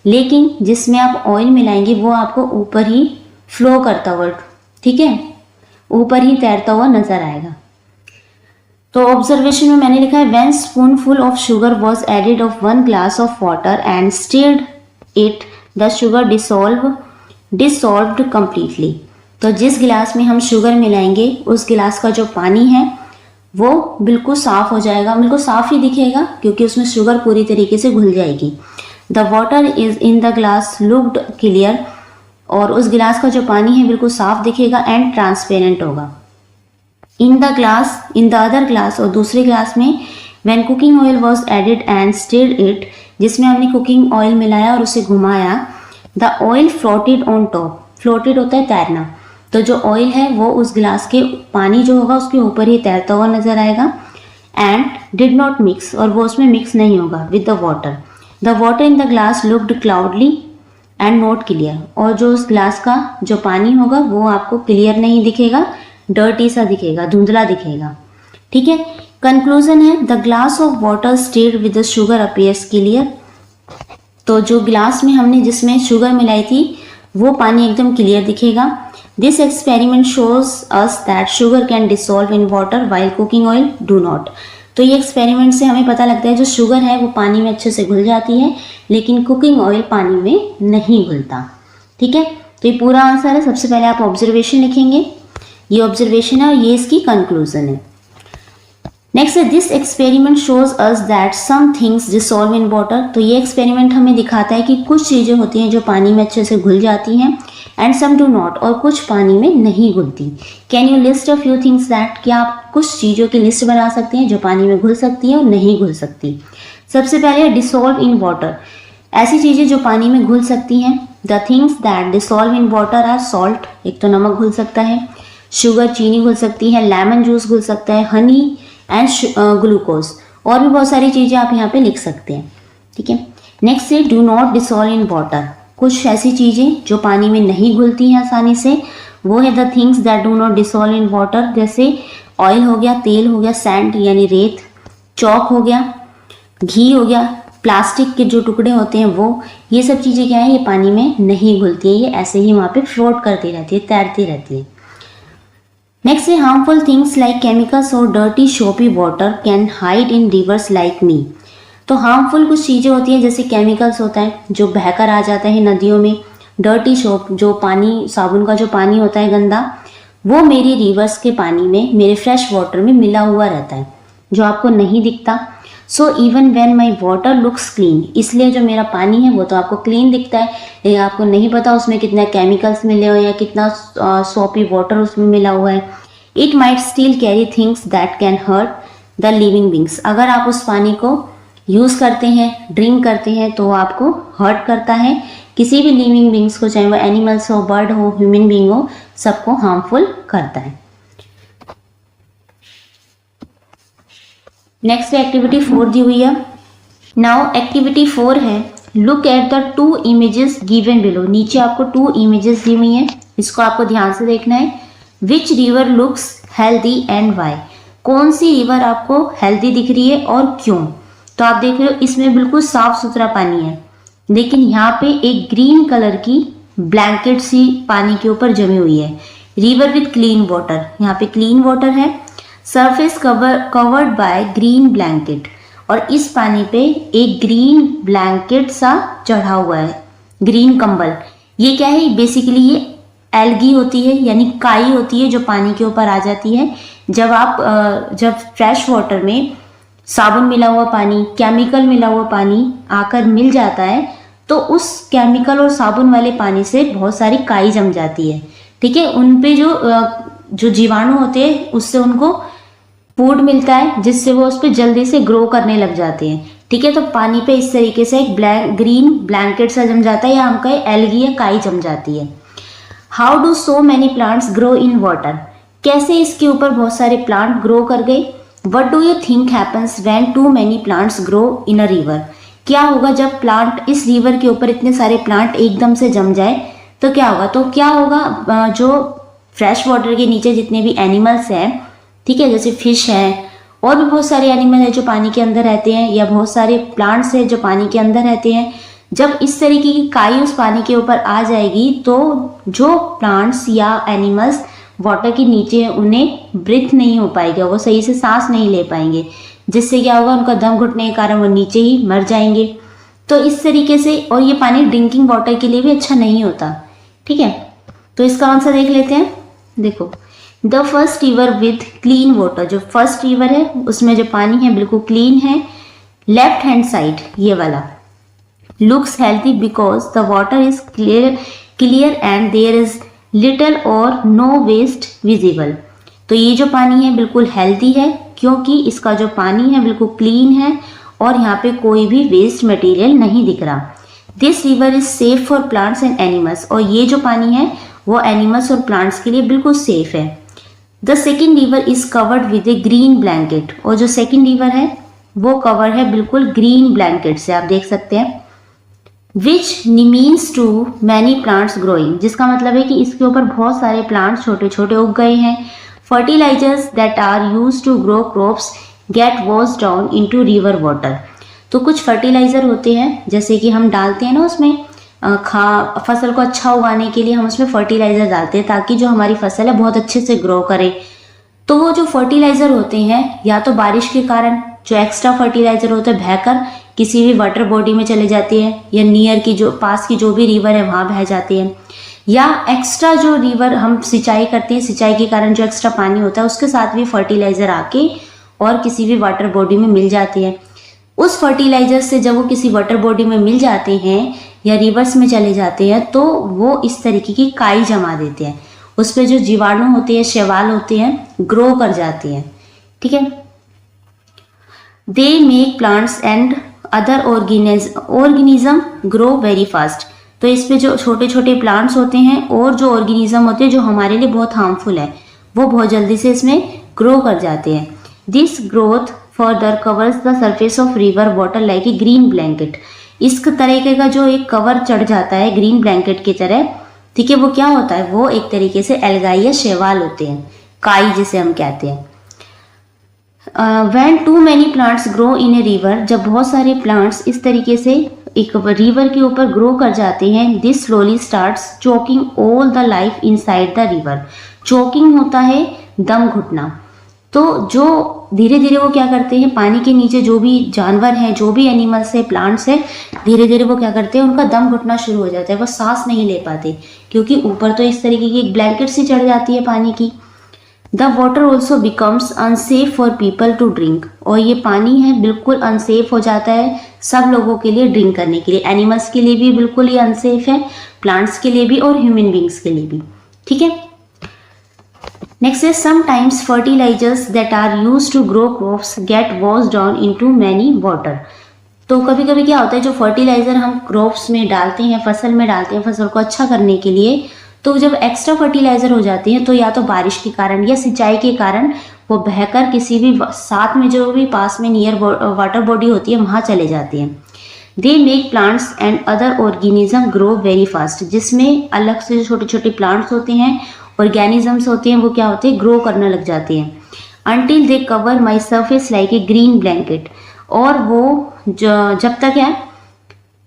लेकिन जिसमें आप ऑयल मिलाएंगे वो आपको ऊपर ही फ्लो करता हुआ, ठीक है, ऊपर ही तैरता हुआ नजर आएगा। तो ऑब्जर्वेशन में मैंने लिखा है when spoonful of sugar was added of 1 glass of water and stirred it, the sugar dissolved completely. तो जिस गिलास में हम शुगर मिलाएंगे उस गिलास का जो पानी है वो बिल्कुल साफ हो जाएगा, बिल्कुल साफ ही दिखेगा क्योंकि उसमें शुगर पूरी तरीके से घुल जाएगी। The water is in the glass looked clear. और उस गिलास का जो पानी है बिल्कुल साफ दिखेगा एंड ट्रांसपेरेंट होगा। इन द अदर ग्लास, और दूसरे ग्लास में when cooking oil was added and stirred it, जिसमें हमने कुकिंग ऑयल मिलाया और उसे घुमाया, the oil floated on top. Floated होता है तैरना, तो जो ऑयल है वो उस गिलास के पानी जो होगा उसके ऊपर ही तैरता हुआ नजर आएगा। एंड डिड नॉट मिक्स, और वो उसमें मिक्स नहीं होगा with the water. The water in the glass looked cloudy and not clear. और जो उस ग्लास का जो पानी होगा वो आपको क्लियर नहीं दिखेगा, डर्टी सा दिखेगा, धुंधला दिखेगा, ठीक है। कंक्लूजन है the glass of water stirred with the sugar appears clear. तो जो ग्लास में हमने जिसमें शुगर मिलाई थी वो पानी एकदम क्लियर दिखेगा। This experiment shows us that sugar cane dissolve in water while cooking oil do not. तो ये एक्सपेरिमेंट से हमें पता लगता है जो शुगर है वो पानी में अच्छे से घुल जाती है, लेकिन कुकिंग ऑयल पानी में नहीं घुलता। ठीक है, तो ये पूरा आंसर है। सबसे पहले आप ऑब्जर्वेशन लिखेंगे, ये ऑब्जर्वेशन है और ये इसकी कंक्लूजन है। नेक्स्ट है this experiment shows us that some things dissolve in water. तो ये एक्सपेरिमेंट हमें दिखाता है कि कुछ चीज़ें होती हैं जो पानी में अच्छे से घुल जाती हैं, एंड सम डू नॉट, और कुछ पानी में नहीं घुलती। Can you list a few things that, क्या आप कुछ चीज़ों की लिस्ट बना सकते हैं जो पानी में घुल सकती हैं और नहीं घुल सकती। सबसे पहले डिसॉल्व इन वाटर, ऐसी चीज़ें जो पानी में घुल सकती हैं। The things that dissolve in water are salt, एक तो नमक घुल सकता है, शुगर चीनी घुल सकती है, लेमन जूस घुल सकता है, हनी एंड ग्लूकोज, और भी बहुत सारी चीज़ें आप यहाँ पे लिख सकते हैं। ठीक है, नेक्स्ट है do not dissolve in water, कुछ ऐसी चीज़ें जो पानी में नहीं घुलती हैं आसानी से, वो है the things that do not dissolve in water, जैसे ऑयल हो गया, तेल हो गया, सैंड यानी रेत, चौक हो गया, घी हो गया, प्लास्टिक के जो टुकड़े होते हैं वो, ये सब चीज़ें क्या है, ये पानी में नहीं घुलती है, ये ऐसे ही वहाँ पे फ्लोट करती रहती है, तैरती रहती है। नेक्स्ट है हार्मफुल थिंग्स लाइक केमिकल्स और dirty Shopee water can hide in reverse like me. तो हार्मफुल कुछ चीज़ें होती हैं, जैसे केमिकल्स होता है जो बहकर आ जाता है नदियों में, डर्टी शोप जो पानी, साबुन का जो पानी होता है गंदा, वो मेरी रिवर्स के पानी में, मेरे फ्रेश वाटर में मिला हुआ रहता है, जो आपको नहीं दिखता। So even when my water looks clean, इसलिए जो मेरा पानी है वो तो आपको क्लीन दिखता है, लेकिन आपको नहीं पता उसमें कितना केमिकल्स मिले हुए हैं या कितना सोपी वाटर उसमें मिला हुआ है। It might still carry things that can hurt the living beings, अगर आप उस पानी को यूज़ करते हैं, ड्रिंक करते हैं, तो आपको हर्ट करता है, किसी भी लिविंग बींग्स को, चाहे वो एनिमल्स हो, बर्ड हो, ह्यूमन बींग हो, सबको हार्मफुल करता है। नेक्स्ट एक्टिविटी 4 दी हुई है। नाउ एक्टिविटी 4 है look at the 2 images given below. नीचे आपको 2 इमेजेस दी हुई हैं, इसको आपको ध्यान से देखना है। Which river looks healthy and why, कौन सी रिवर आपको हेल्दी दिख रही है और क्यों। तो आप देख रहे हो इसमें बिल्कुल साफ सुथरा पानी है, लेकिन यहाँ पे एक ग्रीन कलर की ब्लैंकेट सी पानी के ऊपर जमी हुई है। रिवर विथ क्लीन वाटर, यहाँ पे क्लीन वाटर है, surface covered by green blanket, और इस पानी पे एक ग्रीन ब्लैंकेट सा चढ़ा हुआ है, ग्रीन कंबल। ये क्या है, बेसिकली ये एल्गी होती है, यानी काई होती है जो पानी के ऊपर आ जाती है जब फ्रेश वाटर में साबुन मिला हुआ पानी, केमिकल मिला हुआ पानी आकर मिल जाता है, तो उस केमिकल और साबुन वाले पानी से बहुत सारी काई जम जाती है। ठीक है, उन पे जो जीवाणु होते हैं उससे उनको फूड मिलता है, जिससे वो उस पर जल्दी से ग्रो करने लग जाते हैं। ठीक है, तो पानी पे इस तरीके से एक ग्रीन ब्लैंकेट सा जम जाता है, या हम कहें एल्गी या काई जम जाती है। How do so many plants grow in water, कैसे इसके ऊपर बहुत सारे प्लांट ग्रो कर गए। What do you think happens when too many plants grow in a river, क्या होगा जब प्लांट, इस रिवर के ऊपर इतने सारे प्लांट एकदम से जम जाए तो क्या होगा। तो क्या होगा, जो फ्रेश वाटर के नीचे जितने भी एनिमल्स हैं, ठीक है, जैसे फिश है और भी बहुत सारे एनिमल हैं जो पानी के अंदर रहते हैं, या बहुत सारे प्लांट्स हैं जो पानी के अंदर रहते हैं, जब इस तरीके की काई उस पानी के ऊपर आ जाएगी तो जो प्लांट्स या एनिमल्स वाटर के नीचे हैं उन्हें ब्रीथ नहीं हो पाएगा, वो सही से सांस नहीं ले पाएंगे, जिससे क्या होगा, उनका दम घुटने के कारण वो नीचे ही मर जाएंगे। तो इस तरीके से, और ये पानी ड्रिंकिंग वाटर के लिए भी अच्छा नहीं होता। ठीक है, तो इसका आंसर देख लेते हैं। देखो, the first river with clean water, जो फर्स्ट रिवर है उसमें जो पानी है बिल्कुल क्लीन है, लेफ्ट हैंड साइड ये वाला, looks healthy because the water is clear and there is little और नो वेस्ट विजिबल। तो ये जो पानी है बिल्कुल हेल्थी है क्योंकि इसका जो पानी है बिल्कुल क्लीन है और यहाँ पे कोई भी वेस्ट मटेरियल नहीं दिख रहा। This river is safe for plants and animals, और ये जो पानी है वो एनिमल्स और प्लांट्स के लिए बिल्कुल सेफ है। The second river is covered with A green blanket, और जो सेकेंड रिवर है वो कवर है बिल्कुल ग्रीन ब्लैंकेट से, आप देख सकते हैं। Which means too many plants growing, जिसका मतलब है कि इसके ऊपर बहुत सारे प्लांट्स छोटे छोटे उग गए हैं। Fertilisers that are use to grow crops get wash down into river water, तो कुछ फर्टिलाइजर होते हैं जैसे कि हम डालते हैं ना उसमें फसल को अच्छा उगाने के लिए हम उसमें फर्टिलाइजर डालते हैं ताकि जो हमारी फसल है बहुत अच्छे से ग्रो करे। तो वो जो फर्टिलाइजर होते हैं या तो बारिश के कारण जो एक्स्ट्रा फर्टिलाइजर होते हैं बहकर किसी भी वाटर बॉडी में चले जाती है या नियर की जो पास की जो भी रिवर है वहां बह जाती है, या एक्स्ट्रा जो रिवर हम सिंचाई करते हैं, सिंचाई के कारण जो एक्स्ट्रा पानी होता है उसके साथ भी फर्टिलाइजर आके और किसी भी वाटर बॉडी में मिल जाती है। उस फर्टिलाइजर से जब वो किसी वाटर बॉडी में मिल जाते हैं या रिवर्स में चले जाते हैं तो वो इस तरीके की काई जमा देते हैं। उस पर जो जीवाणु होते हैं, शैवाल होते हैं, ग्रो कर जाते हैं। ठीक है। They make plants and other organism grow very fast. तो इस पे जो छोटे छोटे प्लांट्स होते हैं और जो ऑर्गेनिज्म होते हैं जो हमारे लिए बहुत हार्मफुल है वो बहुत जल्दी से इसमें ग्रो कर जाते हैं। This growth further covers the surface of river water like a green blanket. इस तरीके का जो एक कवर चढ़ जाता है ग्रीन ब्लैंकेट की तरह, ठीक है, वो क्या होता है, वो एक तरीके से एल्गाई या शैवाल होते हैं, काई जिसे हम कहते हैं। When too many plants grow in a river, जब बहुत सारे प्लांट्स इस तरीके से एक रिवर के ऊपर ग्रो कर जाते हैं, this slowly starts choking all the life inside the river. Choking होता है दम घुटना। तो जो धीरे धीरे वो क्या करते हैं, पानी के नीचे जो भी जानवर हैं, जो भी एनिमल्स है, प्लांट्स है, धीरे धीरे वो क्या करते हैं, उनका दम घुटना शुरू हो जाता है, वो सांस नहीं ले पाते क्योंकि ऊपर तो इस तरीके की एक ब्लैंकेट सी चढ़ जाती है पानी की। The water also becomes unsafe for people to drink. और ये पानी है बिल्कुल अनसेफ हो जाता है सब लोगों के लिए ड्रिंक करने के लिए। एनिमल्स के लिए भी बिल्कुल ही अनसेफ है, प्लांट्स के लिए भी और ह्यूमन बींग्स के लिए भी। ठीक है। Next is sometimes fertilisers that are used to grow crops get wash down into many water. तो कभी कभी क्या होता है, जो फर्टिलाइजर हम क्रॉप्स में डालते हैं, फसल में डालते हैं फसल को अच्छा करने के लिए, तो जब एक्स्ट्रा फर्टिलाइजर हो जाते हैं तो या तो बारिश के कारण या सिंचाई के कारण वो बहकर किसी भी साथ में जो भी पास में नियर वाटर बॉडी होती है वहां चले जाते हैं। They make plants and other organism grow very fast, जिसमें अलग से जो छोटे छोटे प्लांट्स होते हैं, ऑर्गेनिजम्स होते हैं, वो क्या होते हैं, ग्रो करने लग जाते हैं। Until they cover my surface like a green blanket. और वो जब तक है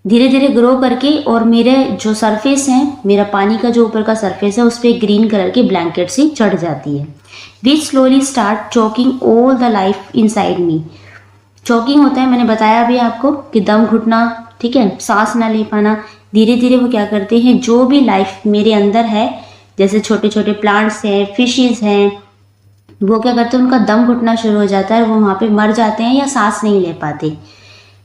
धीरे धीरे ग्रो करके और मेरे जो सरफेस है, मेरा पानी का जो ऊपर का सरफेस है उस पर ग्रीन कलर की ब्लैंकेट सी चढ़ जाती है। Which slowly start choking all the life inside me. Choking होता है, मैंने बताया अभी आपको, कि दम घुटना, ठीक है, सांस ना ले पाना। धीरे धीरे वो क्या करते हैं, जो भी लाइफ मेरे अंदर है, जैसे छोटे छोटे प्लांट्स हैं, फिशेज हैं, वो क्या करते हैं, उनका दम घुटना शुरू हो जाता है, वो वहाँ पे मर जाते हैं या सांस नहीं ले पाते।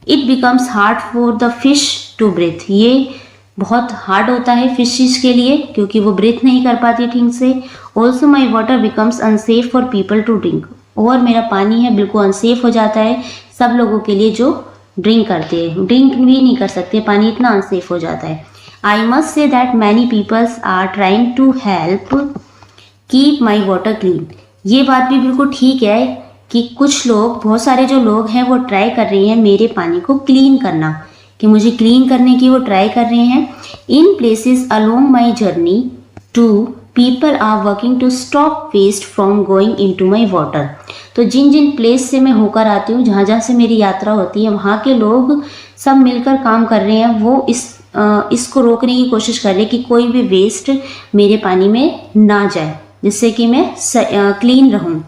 It becomes hard for the fish to breathe. ये बहुत हार्ड होता है फिशेज के लिए क्योंकि वो ब्रीथ नहीं कर पाती ठीक से। Also my water becomes unsafe for people to drink. और मेरा पानी है बिल्कुल अनसेफ हो जाता है सब लोगों के लिए जो ड्रिंक करते हैं, ड्रिंक भी नहीं कर सकते, पानी इतना अनसेफ हो जाता है। I must say that many peoples are trying to help keep my water clean. ये बात भी बिल्कुल ठीक है कि कुछ लोग, बहुत सारे जो लोग हैं वो ट्राई कर रहे हैं मेरे पानी को क्लीन करना, कि मुझे क्लीन करने की वो ट्राई कर रहे हैं। In places along my journey too people are working to stop waste from going into my water. तो जिन जिन प्लेस से मैं होकर आती हूँ, जहाँ जहाँ से मेरी यात्रा होती है, वहाँ के लोग सब मिलकर काम कर रहे हैं। वो इसको रोकने की कोशिश कर रहे हैं कि कोई भी वेस्ट मेरे पानी में ना जाए, जिससे कि मैं क्लीन रहूँ।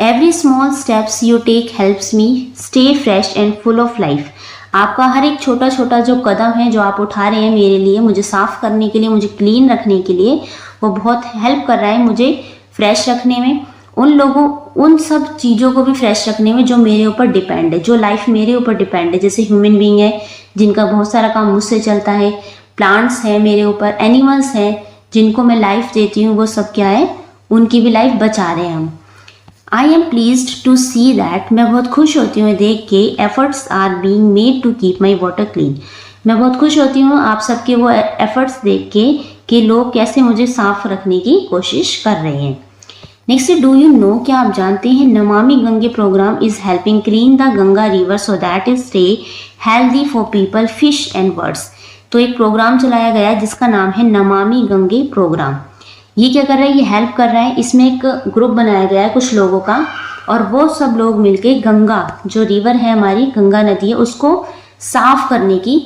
Every small steps you take helps me stay fresh and full of life. आपका हर एक छोटा छोटा जो कदम है जो आप उठा रहे हैं मेरे लिए, मुझे साफ करने के लिए, मुझे क्लीन रखने के लिए, वो बहुत हेल्प कर रहा है मुझे फ्रेश रखने में, उन सब चीज़ों को भी फ्रेश रखने में जो मेरे ऊपर डिपेंड है, जो लाइफ मेरे ऊपर डिपेंड है। जैसे ह्यूमन बीइंग है जिनका बहुत सारा काम मुझसे चलता है, प्लांट्स हैं मेरे ऊपर, एनिमल्स हैं जिनको मैं लाइफ देती हूँ, वो सब क्या है, उनकी भी लाइफ बचा रहे हैं हम। I am pleased to see that, मैं बहुत खुश होती हूँ देख के, efforts are being made to keep my water clean. मैं बहुत खुश होती हूँ आप सबके वो एफर्ट्स देख के कि लोग कैसे मुझे साफ रखने की कोशिश कर रहे हैं। नेक्स्ट, डू यू नो, क्या आप जानते हैं, Namami Gange programme is helping clean the Ganga river so that is stay healthy for people, fish and birds. तो एक प्रोग्राम चलाया गया जिसका नाम है नमामि गंगे प्रोग्राम। ये क्या कर रहा है, ये हेल्प कर रहा है। इसमें एक ग्रुप बनाया गया है कुछ लोगों का, और वो सब लोग मिलके गंगा, जो रिवर है हमारी, गंगा नदी है, उसको साफ करने की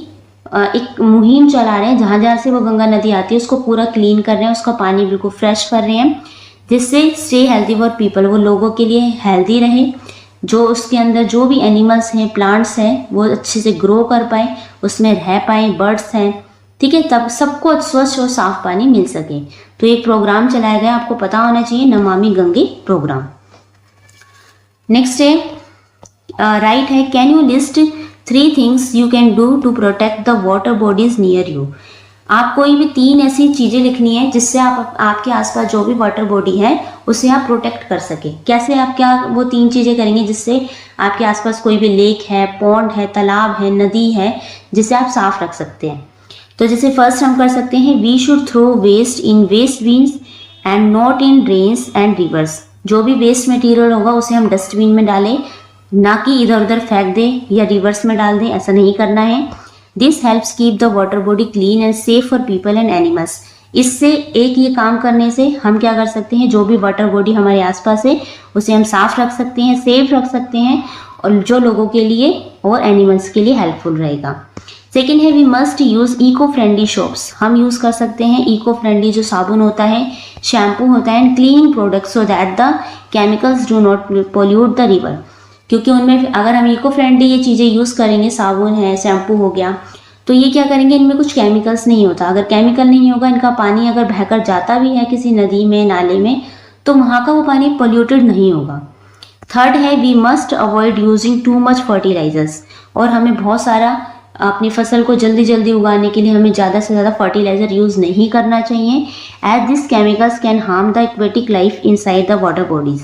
एक मुहिम चला रहे हैं, जहाँ जहाँ से वो गंगा नदी आती है उसको पूरा क्लीन कर रहे हैं, उसका पानी बिल्कुल फ्रेश कर रहे हैं, जिससे स्टे हेल्दी फॉर पीपल, वो लोगों के लिए हेल्दी रहे, जो उसके अंदर जो भी एनिमल्स हैं, प्लांट्स हैं, वो अच्छे से ग्रो कर पाए, उसमें रह पाए, बर्ड्स हैं, ठीक है, तब सबको स्वच्छ और साफ पानी मिल सके। तो एक प्रोग्राम चलाया गया, आपको पता होना चाहिए, नमामि गंगे प्रोग्राम। नेक्स्ट है राइट है, can you list 3 things you can do to protect the water bodies near you. आप कोई भी 3 ऐसी चीज़ें लिखनी है जिससे आप आपके आसपास जो भी वाटर बॉडी है उसे आप प्रोटेक्ट कर सके। कैसे आप क्या वो 3 चीज़ें करेंगे जिससे आपके आसपास कोई भी लेक है, पॉन्ड है, तालाब है, नदी है, जिसे आप साफ रख सकते हैं। तो जैसे फर्स्ट हम कर सकते हैं, we should throw waste in waste bins and not in drains and rivers. जो भी वेस्ट मटेरियल होगा उसे हम डस्टबिन में डालें, ना कि इधर उधर फेंक दें या रिवर्स में डाल दें, ऐसा नहीं करना है। This helps keep the water body clean and safe for people and animals. इससे एक ये काम करने से हम क्या कर सकते हैं, जो भी वाटर बॉडी हमारे आसपास है उसे हम साफ रख सकते हैं, सेफ रख सकते हैं, और जो लोगों के लिए और एनिमल्स के लिए हेल्पफुल रहेगा। सेकेंड है, we must use eco friendly soaps. हम यूज़ कर सकते हैं इको फ्रेंडली जो साबुन होता है, शैम्पू होता है, and cleaning products so that the chemicals do not pollute the river. क्योंकि उनमें अगर हम इको फ्रेंडली ये चीज़ें यूज़ करेंगे, साबुन है, शैम्पू हो गया, तो ये क्या करेंगे, इनमें कुछ केमिकल्स नहीं होता। अगर केमिकल नहीं होगा, इनका पानी अगर बहकर जाता भी है किसी नदी में, नाले में, तो वहाँ का वो पानी पोल्यूटेड नहीं होगा। थर्ड है, we must avoid using too much fertilisers. और हमें बहुत सारा अपनी फसल को जल्दी जल्दी उगाने के लिए हमें ज़्यादा से ज़्यादा फर्टिलाइज़र यूज़ नहीं करना चाहिए, as this chemicals can harm the aquatic life inside the water bodies.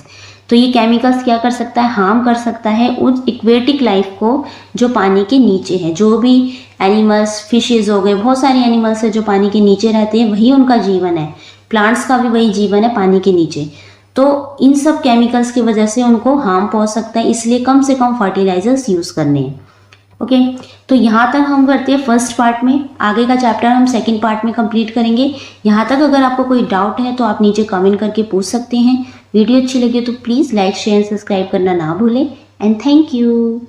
तो ये केमिकल्स क्या कर सकता है, हार्म कर सकता है उस एक्वेटिक लाइफ को जो पानी के नीचे है। जो भी एनिमल्स, फिशेज हो गए, बहुत सारे एनिमल्स है जो पानी के नीचे रहते हैं, वही उनका जीवन है। प्लांट्स का भी वही जीवन है पानी के नीचे। तो इन सब केमिकल्स की वजह से उनको हार्म पहुंच सकता है, इसलिए कम से कम फर्टिलाइजर्स यूज़ करने हैं। ओके, तो यहाँ तक हम करते हैं फर्स्ट पार्ट में। आगे का चैप्टर हम सेकंड पार्ट में कंप्लीट करेंगे। यहाँ तक अगर आपको कोई डाउट है तो आप नीचे कमेंट करके पूछ सकते हैं। वीडियो अच्छी लगी तो प्लीज़ लाइक, शेयर, सब्सक्राइब करना ना भूलें, एंड थैंक यू।